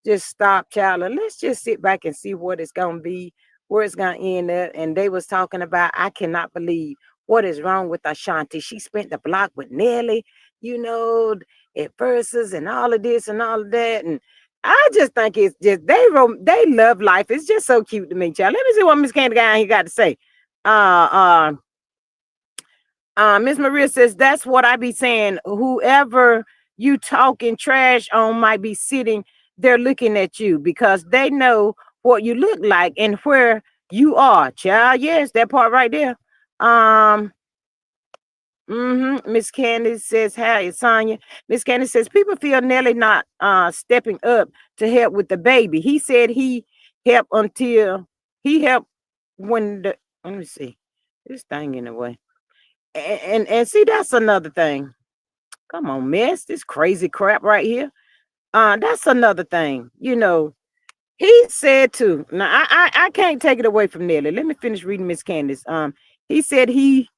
just stop, child, and let's just sit back and see what it's gonna be, where it's gonna end up. And they was talking about, I cannot believe what is wrong with Ashanti. She spent the block with Nelly, you know, at verses and all of this and all of that. And I just think it's just they love life. It's just so cute to me, child. Let me see what Miss Candy Guy he got to say. Uh Miss Maria says, that's what I be saying. Whoever you talking trash on might be sitting there looking at you, because they know what you look like and where you are, child. Yes, that part right there. Um, Miss Candy says, hi, Sonya. Miss Candy says, people feel Nelly not stepping up to help with the baby. He said he helped when the, let me see, this thing in the way. And see, that's another thing. Come on, miss, this crazy crap right here. That's another thing. He said too. Now I can't take it away from Nelly. Let me finish reading Miss Candace. He said he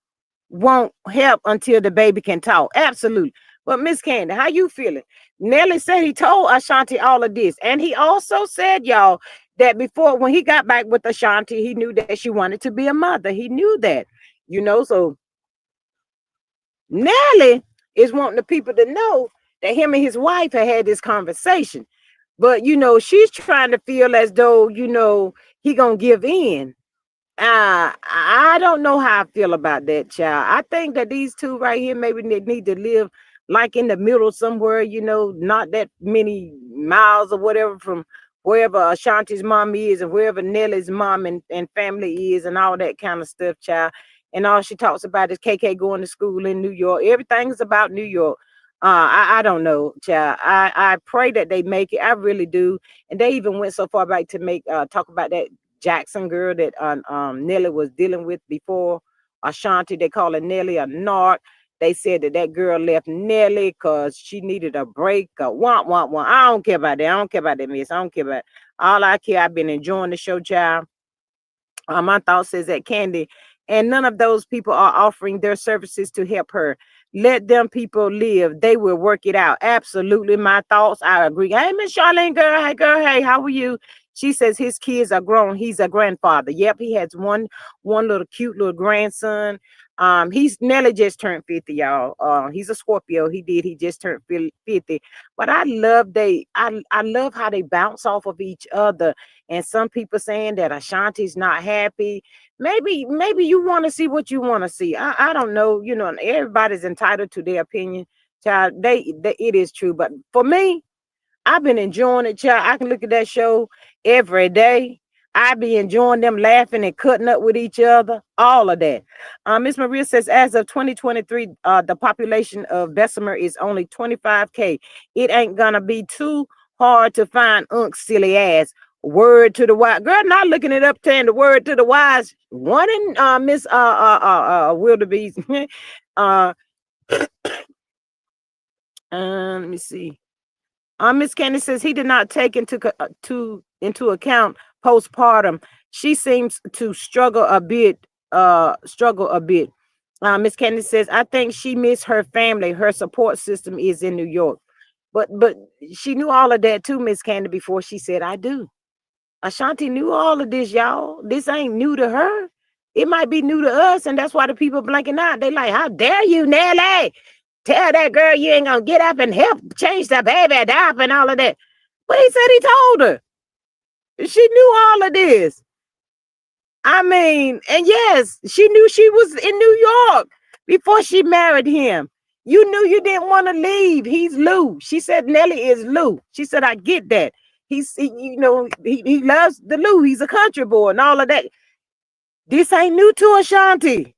won't help until the baby can talk. Absolutely. But Miss Candy, how you feeling? Nelly said he told Ashanti all of this. And he also said, y'all, that before, when he got back with Ashanti, he knew that she wanted to be a mother. He knew that, so Nelly is wanting the people to know that him and his wife had this conversation. But she's trying to feel as though, he gonna give in. I don't know how I feel about that, child. I think that these two right here maybe need to live like in the middle somewhere, not that many miles or whatever from wherever Ashanti's mom is and wherever Nelly's mom and family is and all that kind of stuff, child. And all she talks about is KK going to school in New York. Everything's about New York. I don't know, child. I pray that they make it. I really do. And they even went so far back to make talk about that Jackson girl that Nelly was dealing with before Ashanti. They call her Nelly a narc. They said that girl left Nelly because she needed a break. Want. I don't care about that. I don't care about that, miss. I don't care about it. All I care, I've been enjoying the show, child. My thoughts is that Candy and none of those people are offering their services to help her. Let them people live. They will work it out. Absolutely. My thoughts. I agree. Hey, Miss Charlene, girl. Hey, girl. Hey, how are you? She says his kids are grown. He's a grandfather. Yep, he has one little cute little grandson. He's Nelly just turned 50, y'all. He's a Scorpio. He just turned 50. But I love how they bounce off of each other. And some people saying that Ashanti's not happy. Maybe you want to see what you want to see. I don't know. Everybody's entitled to their opinion. Child, it is true. But for me, I've been enjoying it, child. I can look at that show every day. I be enjoying them laughing and cutting up with each other, all of that. Miss Maria says, as of 2023, the population of Bessemer is only 25K. It ain't gonna be too hard to find silly ass. Word to the wise. Girl, not looking it up, saying the word to the wise. One in Miss Wildebeest. uh let me see. Miss Candy says he did not take into account postpartum. She seems to struggle a bit. Struggle a bit. Miss Candy says, I think she missed her family. Her support system is in New York. But she knew all of that too, Miss Candy, before she said, I do. Ashanti knew all of this, y'all. This ain't new to her. It might be new to us, and that's why the people blanking out. They like, how dare you, Nelly? Tell that girl you ain't gonna get up and help change the baby diaper and all of that. But he said he told her. She knew all of this. I mean, and yes, she knew she was in New York before she married him. You knew you didn't want to leave. He's Lou. She said Nelly is Lou. She said, I get that. He loves the Lou. He's a country boy and all of that. This ain't new to Ashanti.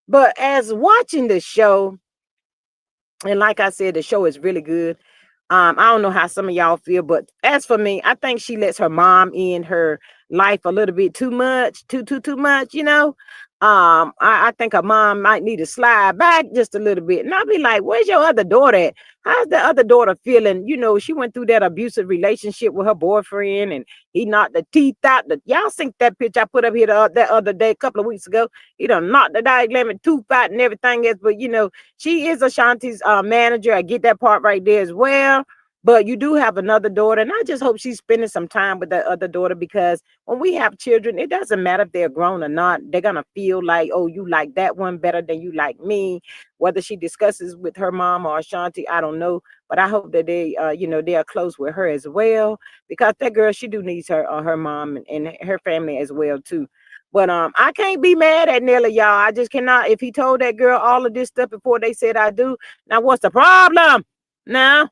But as watching the show, and like I said, the show is really good. I don't know how some of y'all feel, but as for me, I think she lets her mom in her life a little bit too much, too much, you know. I think her mom might need to slide back just a little bit. And I'll be like, where's your other daughter at? How's the other daughter feeling? You know, she went through that abusive relationship with her boyfriend and he knocked the teeth out. Y'all think that picture I put up here that other day, a couple of weeks ago, he done knocked the diagrammatic tooth out and everything else. But, you know, she is Ashanti's manager. I get that part right there as well. But you do have another daughter, and I just hope she's spending some time with that other daughter, because when we have children, it doesn't matter if they're grown or not. They're gonna feel like, oh, you like that one better than you like me. Whether she discusses with her mom or Ashanti, I don't know. But I hope that they are close with her as well, because that girl, she do needs her mom and her family as well too. But I can't be mad at Nelly, y'all. I just cannot. If he told that girl all of this stuff before they said I do, now what's the problem? Now.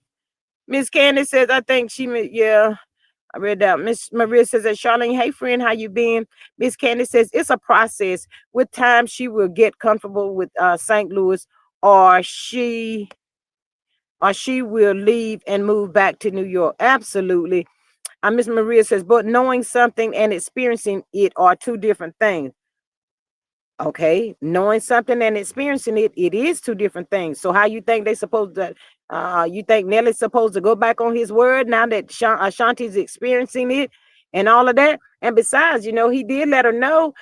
Miss Candace says, I think yeah, I read that. Miss Maria says that Charlene, hey friend, how you been? Miss Candace says it's a process. With time, she will get comfortable with St. Louis, or she will leave and move back to New York. Absolutely. Miss Maria says, but knowing something and experiencing it are two different things. Okay, knowing something and experiencing it, it is two different things. So how you think they supposed to, you think Nelly's supposed to go back on his word now that Ashanti's experiencing it and all of that? And besides, he did let her know,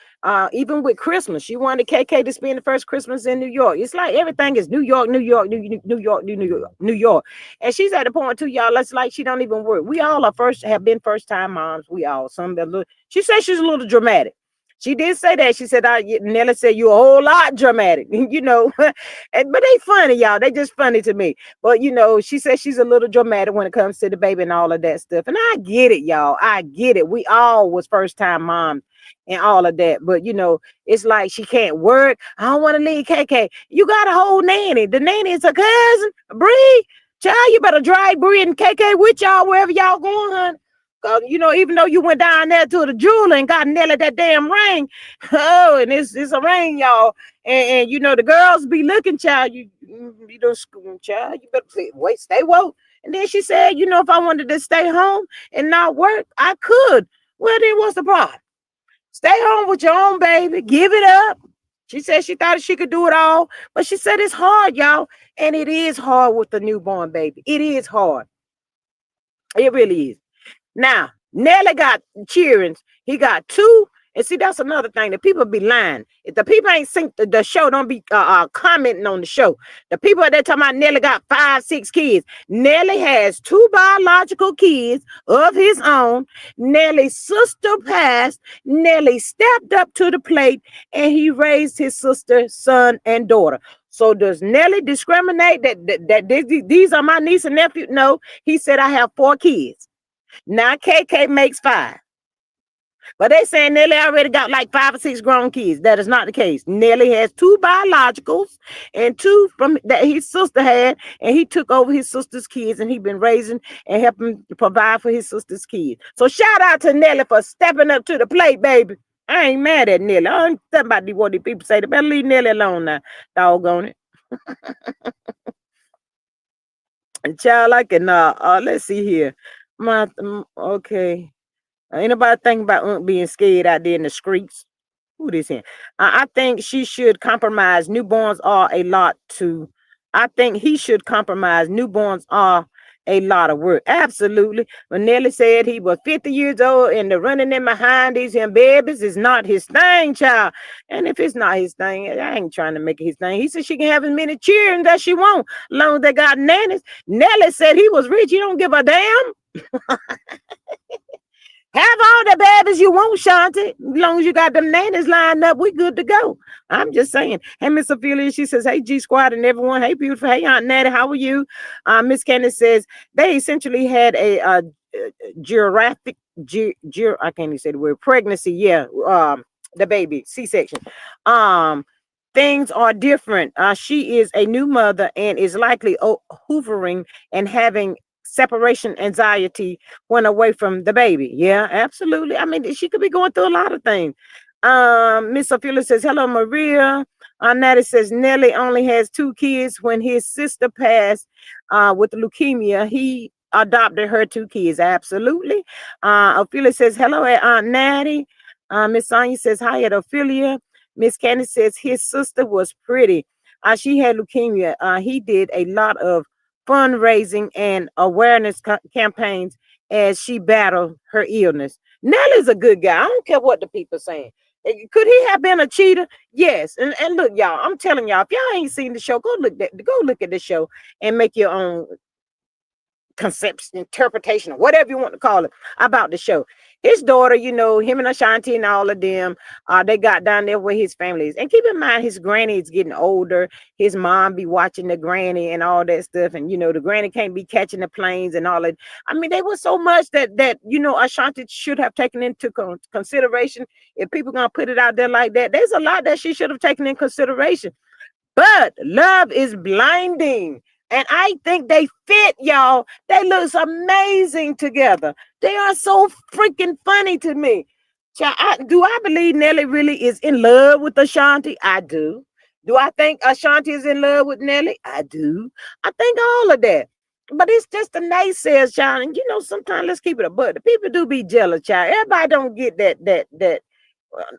even with Christmas, she wanted KK to spend the first Christmas in New York. It's like everything is New York, New York, New York, New York, New York. And she's at the point too, y'all, it's like she don't even work. We all have been first time moms. We all, she says she's a little dramatic. She did say that. She said, Nelly said, you a whole lot dramatic, but they funny, y'all. They just funny to me. But, she said she's a little dramatic when it comes to the baby and all of that stuff. And I get it, y'all. I get it. We all was first time moms and all of that. But, it's like she can't work. I don't want to leave KK. You got a whole nanny. The nanny is her cousin, Bree. Child, you better drag Bree and KK with y'all wherever y'all going, honey. Even though you went down there to the jeweler and got Nelly that damn ring, oh, and it's a ring, y'all. And the girls be looking, child. You don't school, child. You better stay woke. And then she said, if I wanted to stay home and not work, I could. Well, then what's the problem? Stay home with your own baby. Give it up. She said she thought she could do it all, but she said it's hard, y'all. And it is hard with the newborn baby. It is hard. It really is. Now, Nelly got cheerings. He got two. And see, that's another thing. The people be lying. If the people ain't seen the show, don't be commenting on the show. The people that talking about Nelly got 5, 6 kids. Nelly has 2 biological kids of his own. Nelly's sister passed. Nelly stepped up to the plate and he raised his sister, son, and daughter. So does Nelly discriminate that these are my niece and nephew? No, he said I have 4 kids. Now KK makes 5. But they saying Nelly already got like 5 or 6 grown kids. That is not the case. Nelly has 2 biologicals and 2 from that his sister had, and he took over his sister's kids, and he been raising and helping to provide for his sister's kids. So shout out to Nelly for stepping up to the plate, baby. I ain't mad at Nelly. I ain't talking about what these people say. They better leave Nelly alone now. Doggone it. And child, I can let's see here. Okay. Anybody think about being scared out there in the streets? Who this here? I think she should compromise. Newborns are a lot to. I think he should compromise. Newborns are a lot of work. Absolutely. When Nelly said he was 50 years old and the running in behind these him babies is not his thing, child. And if it's not his thing, I ain't trying to make it his thing. He said she can have as many children as she want, as long as they got nannies. Nelly said he was rich. He don't give a damn. Have all the babies you want, Shanti. As long as you got them nannies lined up, we good to go. I'm just saying. Hey, Miss Ophelia, she says, hey, G Squad and everyone. Hey, beautiful. Hey, Aunt Natty, how are you? Miss Candace says, they essentially had a geriatric, I can't even say the word, pregnancy. Yeah, the baby, C-section. Um, Things are different. She is a new mother and is likely hoovering and having separation anxiety when away from the baby. Yeah, absolutely. I mean, she could be going through a lot of things. Miss Ophelia says, hello, Maria. Natty says Nelly only has 2 kids. When his sister passed with leukemia, he adopted her 2 kids. Absolutely. Ophelia says, hello, Aunt Natty. Miss Sonia says, hi at Ophelia. Miss Candy says his sister was pretty. She had leukemia. He did a lot of fundraising and awareness campaigns as she battled her illness. Nelly's a good guy. I don't care what the people saying. Could he have been a cheater? Yes. And look, y'all, I'm telling y'all, if y'all ain't seen the show, go look at the show and make your own conception, interpretation, or whatever you want to call it about the show. His daughter, him and Ashanti and all of them, they got down there where his family is. And keep in mind, his granny is getting older. His mom be watching the granny and all that stuff. And, the granny can't be catching the planes and all that. I mean, they were so much that Ashanti should have taken into consideration. If people going to put it out there like that, there's a lot that she should have taken in consideration. But love is blinding. And I think they fit, y'all. They look amazing together. They are so freaking funny to me. Do I believe Nelly really is in love with Ashanti? I do. Do I think Ashanti is in love with Nelly? I do. I think all of that. But it's just the naysayers, child. And sometimes let's keep it a butt. The people do be jealous, child. Everybody don't get that.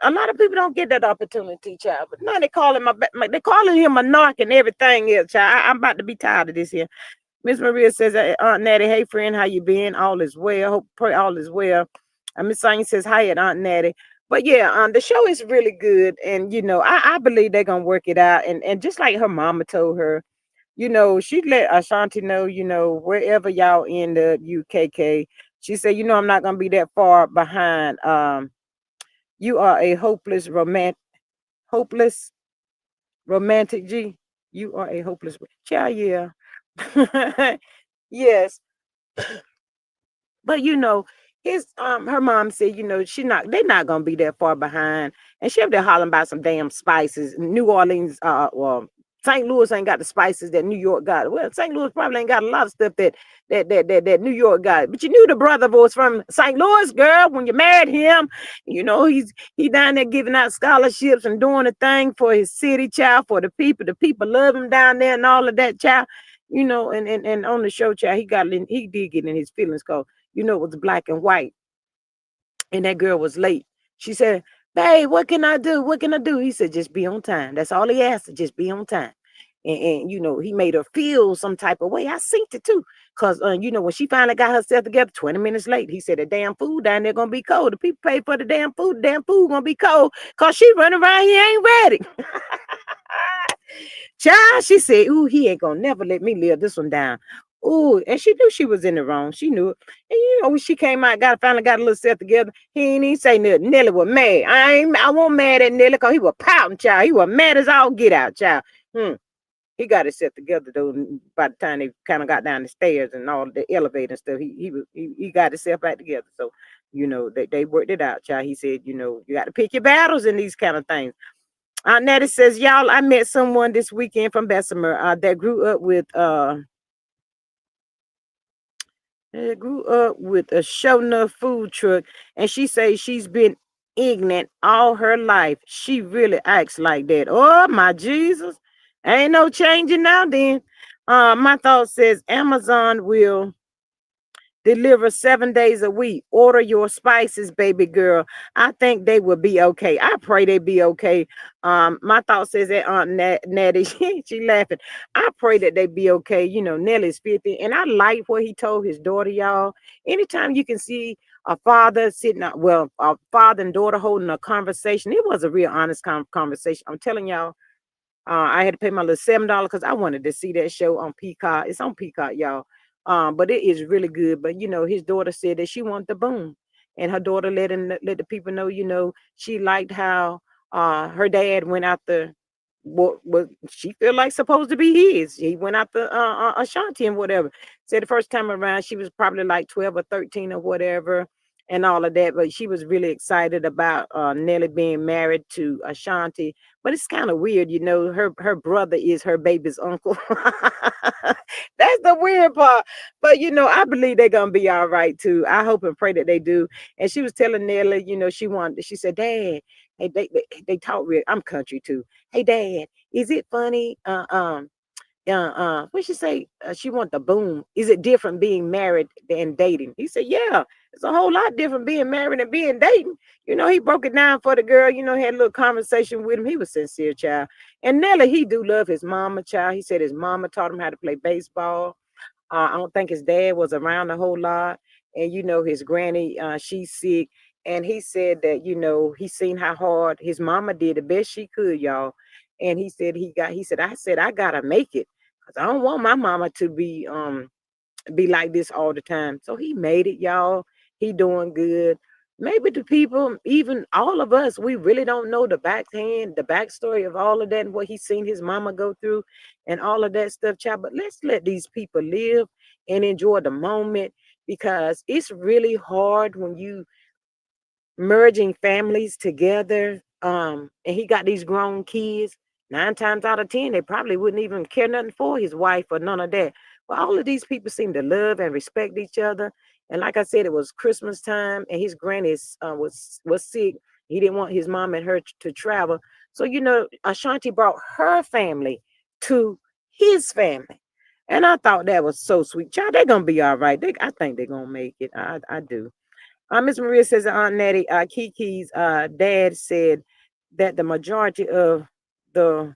A lot of people don't get that opportunity, child. But now they calling him a narc and everything else, child. I'm about to be tired of this here. Miss Maria says, Aunt Natty, hey friend, how you been? All is well. Hope pray all is well. Miss Sonia says, hi at Aunt Natty. But yeah, the show is really good, and I believe they're gonna work it out. And just like her mama told her, she let Ashanti know, wherever y'all end up, UKK. She said, I'm not gonna be that far behind. You are a hopeless romantic G. You are a hopeless child, yeah. Yes. But his her mom said, they're not gonna be that far behind. And she up there hollering about some damn spices. New Orleans, well, St. Louis ain't got the spices that New York got. Well, St. Louis probably ain't got a lot of stuff that New York got. But you knew the brother was from St. Louis, girl, when you married him. He down there giving out scholarships and doing a thing for his city, child, for the people. The people love him down there and all of that, child. And on the show, child, he did get in his feelings because it was black and white, and that girl was late. She said, babe, what can I do? What can I do? He said, just be on time. That's all he asked, to just be on time. And he made her feel some type of way. I seen it too. Because, when she finally got herself together 20 minutes late, he said, the damn food down there going to be cold. The people pay for the damn food going to be cold because she running around here ain't ready. Child, she said, ooh, he ain't going to never let me live this one down. Ooh, and she knew she was in the wrong. She knew it. And when she came out, finally got a little set together, he ain't even say nothing. Nelly was mad. I wasn't mad at Nelly because he was pouting, child. He was mad as all get out, child. He got it set together though. By the time they kind of got down the stairs and all the elevator and stuff, he got himself back together. So, they worked it out, child. He said, you got to pick your battles in these kind of things. Nettie says, y'all, I met someone this weekend from Bessemer that grew up with a show enough food truck, and she says she's been ignorant all her life. She really acts like that. Oh my Jesus. Ain't no changing now then. My thought says Amazon will deliver 7 days a week. Order your spices, baby girl. I think they will be okay. I pray they be okay. My thought says that Aunt Natty, she laughing. I pray that they be okay. You know, Nelly's 50, and I like what he told his daughter, y'all. Anytime you can see a father sitting, well, a father and daughter holding a conversation, it was a real honest conversation. I'm telling y'all, I had to pay my little $7 because I wanted to see that show on Peacock. It's on Peacock, y'all. But it is really good. But you know, his daughter said that she wanted the boom, and her daughter let the people know, you know, she liked how her dad went after what she feel like supposed to be his. He went after Ashanti and whatever. Said the first time around she was probably like 12 or 13 or whatever, and all of that. But she was really excited about Nelly being married to Ashanti. But it's kind of weird, you know, her brother is her baby's uncle. That's the weird part. But you know, I believe they're gonna be all right too. I hope and pray that they do. And she was telling Nelly, you know, she said, Dad, hey, they talk real. I'm country too. Hey Dad, is it funny? What she say? She want the boom. Is it different being married than dating? He said, yeah, it's a whole lot different being married and being dating. You know, he broke it down for the girl, you know, had a little conversation with him. He was sincere, child. And Nelly, he do love his mama, child. He said his mama taught him how to play baseball. I don't think his dad was around a whole lot. And you know, his granny, she's sick. And he said that, you know, he seen how hard his mama did the best she could, y'all. And he said, I gotta make it. Cause I don't want my mama to be like this all the time. So he made it, y'all. He doing good. Maybe the people, even all of us, we really don't know the backstory of all of that and what he's seen his mama go through and all of that stuff, child. But let's let these people live and enjoy the moment because it's really hard when you merging families together. And he got these grown kids. 9 times out of 10, they probably wouldn't even care nothing for his wife or none of that. But all of these people seem to love and respect each other. And like I said, it was Christmas time, and his granny was sick. He didn't want his mom and her to travel, so you know, Ashanti brought her family to his family, and I thought that was so sweet. Child, they're gonna be all right. I think they're gonna make it. I do. Miss Maria says that Aunt Nettie, Kiki's dad said that the majority of the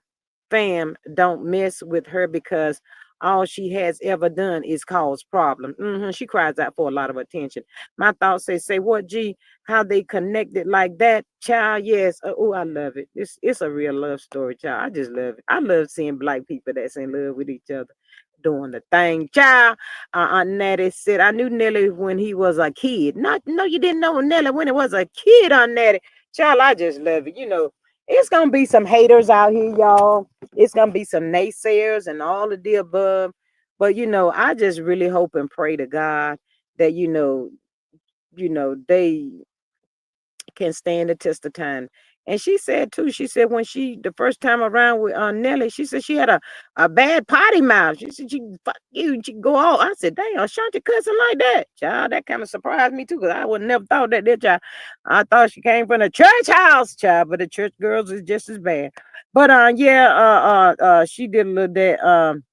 fam don't mess with her because all she has ever done is cause problems. She cries out for a lot of attention. My thoughts say what, G? How they connected like that, child? Yes. Oh, I love it. It's a real love story, child. I just love it. I love seeing black people that's in love with each other doing the thing, child. Aunt Nettie said, I knew Nelly when he was a kid. Not, no, you didn't know Nelly when he was a kid, Aunt Nettie. Child, I just love it. You know, it's going to be some haters out here, y'all. It's going to be some naysayers and all of the above. But, you know, I just really hope and pray to God that, they can stand the test of time. And she said too, she said when the first time around with Nelly, she said she had a bad potty mouth. She said, she fuck you, she go all. I said, damn, Ashanti cussing like that. Child, that kind of surprised me too, because I would never thought that, did y'all? I thought she came from the church house, child, but the church girls is just as bad. But she did a little that.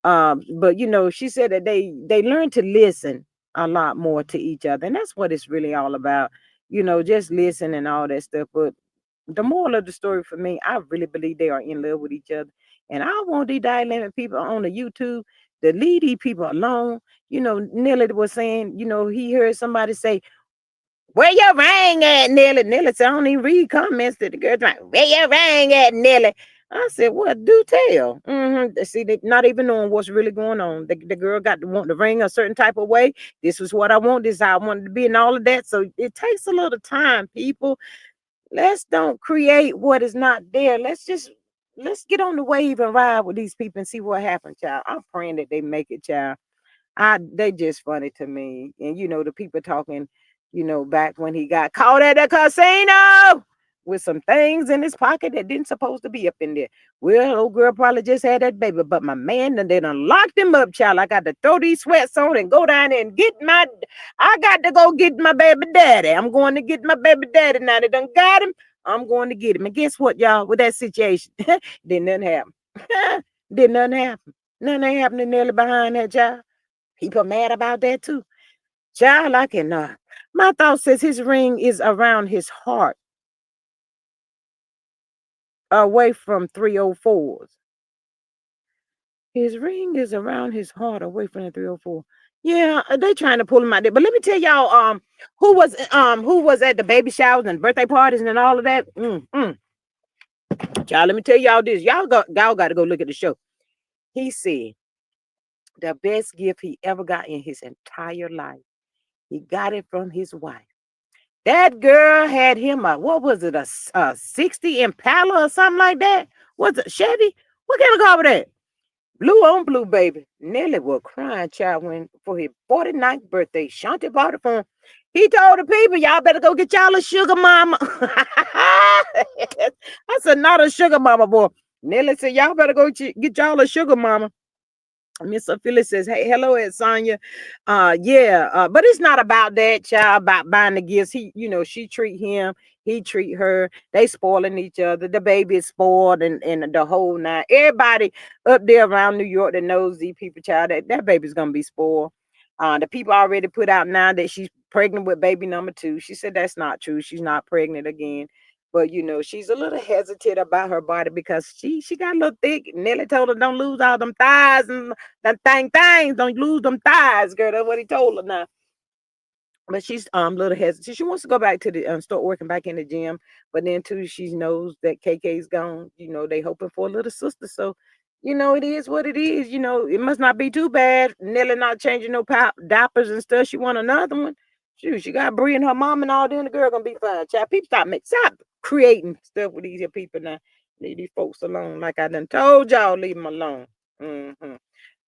But you know, she said that they learn to listen a lot more to each other, and that's what it's really all about. You know, just listen and all that stuff. But the moral of the story for me, I really believe they are in love with each other. And I want these dynamic people on the YouTube to leave these people alone. You know, Nelly was saying, you know, he heard somebody say, where your ring at, Nelly? Nelly said, I don't even read comments to the girls. Like, where your ring at, Nelly? I said, well, do tell. See, they not even knowing what's really going on. The girl got to want the ring a certain type of way. This was what I want. This is how I wanted to be and all of that. So it takes a little time, people. Let's don't create what is not there. Let's get on the wave and ride with these people and see what happens, child. I'm praying that they make it, child. They just funny to me. And you know, the people talking, you know, back when he got caught at the casino with some things in his pocket that didn't supposed to be up in there. Well, old girl probably just had that baby, but my man they done locked him up, child. I got to throw these sweats on and go down there and I got to go get my baby daddy. I'm going to get my baby daddy now. They done got him. I'm going to get him. And guess what, y'all? With that situation, didn't nothing happen. Didn't nothing happen. Nothing ain't happening nearly behind that, child. People mad about that too. Child, I cannot. My thought says his ring is around his heart, away from 304s. His ring is around his heart, away from the 304. Yeah, they trying to pull him out there. But let me tell y'all, who was at the baby showers and birthday parties and all of that. Child, let me tell y'all this. Y'all got to go look at the show. He said the best gift he ever got in his entire life. He got it from his wife. That girl had him a, what was it, a 60 Impala or something like that? Was it Chevy? What kind of car was that? Blue on blue, baby. Nelly was crying, child, when for his 49th birthday. Shanti bought it for him. He told the people, y'all better go get y'all a sugar mama. I said, not a sugar mama, boy. Nelly said, y'all better go get y'all a sugar mama. Miss Phyllis says, "Hey, hello, Ed Sonia. Yeah, but it's not about that, child. About buying the gifts. She treat him, he treat her. They spoiling each other. The baby is spoiled, and the whole nine. Everybody up there around New York that knows these people, child, that baby's gonna be spoiled. The people already put out now that she's pregnant with baby number 2. She said that's not true. She's not pregnant again." But she's a little hesitant about her body because she got a little thick. Nelly told her don't lose all them thighs and them things. Don't lose them thighs, girl. That's what he told her now. But she's little hesitant. She wants to go back to the start working back in the gym. But then too, she knows that KK's gone. They hoping for a little sister. So, it is what it is. It must not be too bad. Nelly not changing no diapers and stuff. She want another one. Shoot, she got Brie and her mom and all. Then the girl gonna be fine. Child, people stop creating stuff with these here people now. Leave these folks alone. Like I done told y'all, leave them alone.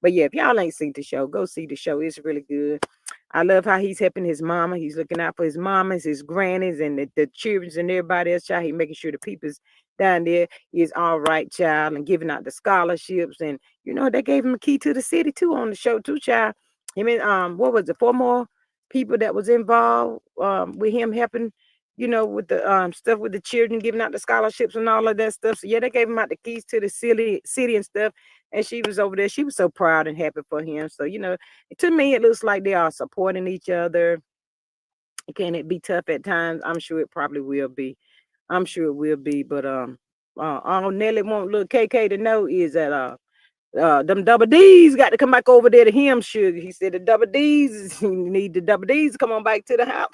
But yeah, if y'all ain't seen the show, go see the show. It's really good. I love how he's helping his mama. He's looking out for his mamas, his grannies, and the children and everybody else, child. He making sure the people's down there is all right, child, and giving out the scholarships. And they gave him a key to the city too on the show too, child. I mean, what was it? 4 more people that was involved with him helping, with the stuff with the children, giving out the scholarships and all of that stuff. So yeah, they gave him out the keys to the city and stuff. And she was over there. She was so proud and happy for him. So, to me, it looks like they are supporting each other. Can it be tough at times? I'm sure it probably will be. I'm sure it will be. But all Nelly want little KK to know is that them double D's got to come back over there to him, sugar. He said the double D's, you need the double D's to come on back to the house.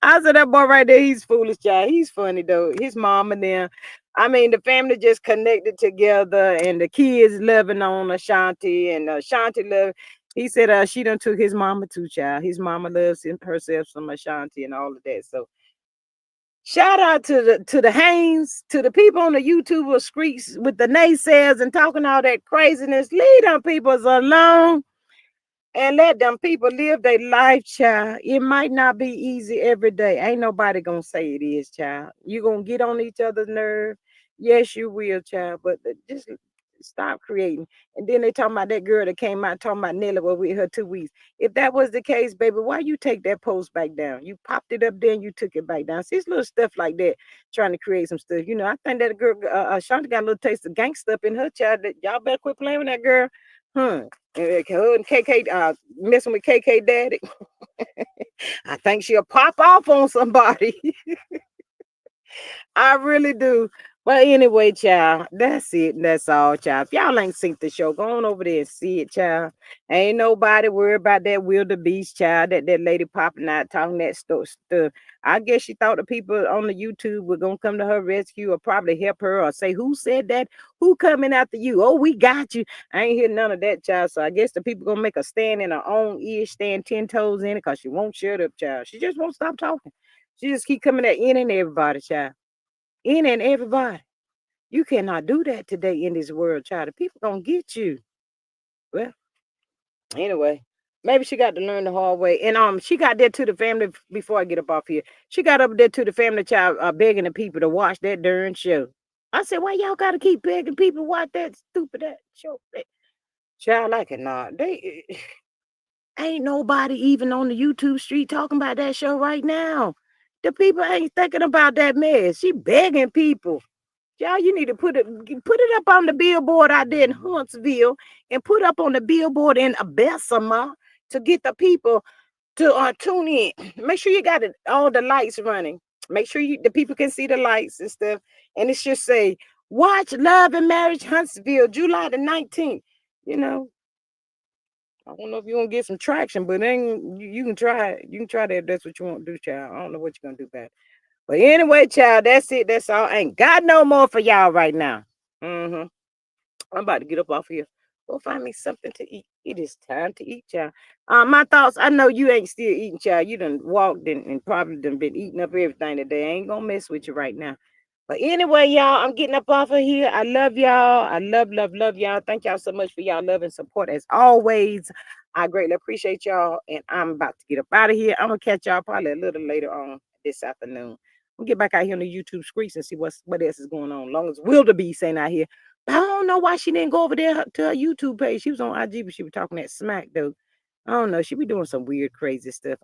I said that boy right there, he's foolish, child. He's funny though. His mom and them. I mean, the family just connected together, and the kids loving on Ashanti, and Ashanti love. He said she done took his mama too, child. His mama loves herself some Ashanti and all of that. So shout out to the Haynes, to the people on the YouTube streets with the naysayers and talking all that craziness. Leave them peoples alone and let them people live their life, child. It might not be easy every day. Ain't nobody gonna say it is, child. You gonna get on each other's nerve. Yes, you will, child. But just stop creating. And then they talking about that girl that came out talking about Nelly was with her 2 weeks. If that was the case, baby, why you take that post back down? You popped it up there and you took it back down. See, it's little stuff like that, trying to create some stuff. I think that girl, Ashanti got a little taste of gangsta up in her child. That y'all better quit playing with that girl. And her and KK messing with KK daddy. I think she'll pop off on somebody. I really do. But anyway, child, that's it. That's all, child. If y'all ain't seen the show, go on over there and see it, child. Ain't nobody worried about that wildebeest, child. That lady popping out talking that stuff. I guess she thought the people on the YouTube were gonna come to her rescue or probably help her or say, "Who said that? Who coming after you? Oh, we got you." I ain't hear none of that, child. So I guess the people gonna make a stand in her own ear, stand 10 toes in it, cause she won't shut up, child. She just won't stop talking. She just keep coming at in and everybody, child. In and everybody. You cannot do that today in this world, child. The people gonna get you. Well, anyway, maybe she got to learn the hard way. And she got there to the family before I get up off here. She got up there to the family, child, begging the people to watch that darn show. I said, why y'all gotta keep begging people to watch that stupid that show? Child, I cannot. They ain't nobody even on the YouTube street talking about that show right now. The people ain't thinking about that mess. She begging people. Y'all, you need to put it up on the billboard out there in Huntsville and put up on the billboard in Bessemer. to get the people to tune in. Make sure you got all the lights running. Make sure the people can see the lights and stuff. And it should say, watch Love and Marriage Huntsville, July the 19th. You know, I don't know if you're gonna get some traction, but then you can try it. You can try that if that's what you want to do, child. I don't know what you're gonna do about it. But anyway, child, that's it. That's all. I ain't got no more for y'all right now. Mm-hmm. I'm about to get up off here. Go find me something to eat. It is time to eat, child. My thoughts. I know you ain't still eating, child. You done walked and probably done been eating up everything today. I ain't gonna mess with you right now. But anyway, y'all, I'm getting up off of here. I love y'all. I love y'all. Thank y'all so much for y'all love and support as always. I greatly appreciate y'all. And I'm about to get up out of here. I'm gonna catch y'all probably a little later on this afternoon. We'll get back out here on the YouTube streets and see what else is going on. As long as Wildebeest ain't out here. I don't know why she didn't go over there to her YouTube page. She was on IG, but she was talking that smack though. I don't know. She be doing some weird, crazy stuff.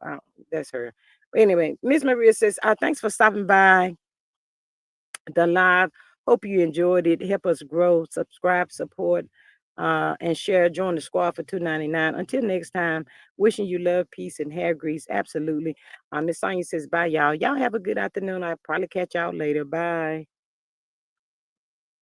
That's her. But anyway, Miss Maria says, thanks for stopping by the live. Hope you enjoyed it. Help us grow, subscribe, support, and share. Join the squad for $2.99. Until next time, wishing you love, peace, and hair grease. Absolutely. Miss Sonya says, bye, y'all. Y'all have a good afternoon. I'll probably catch y'all later. Bye.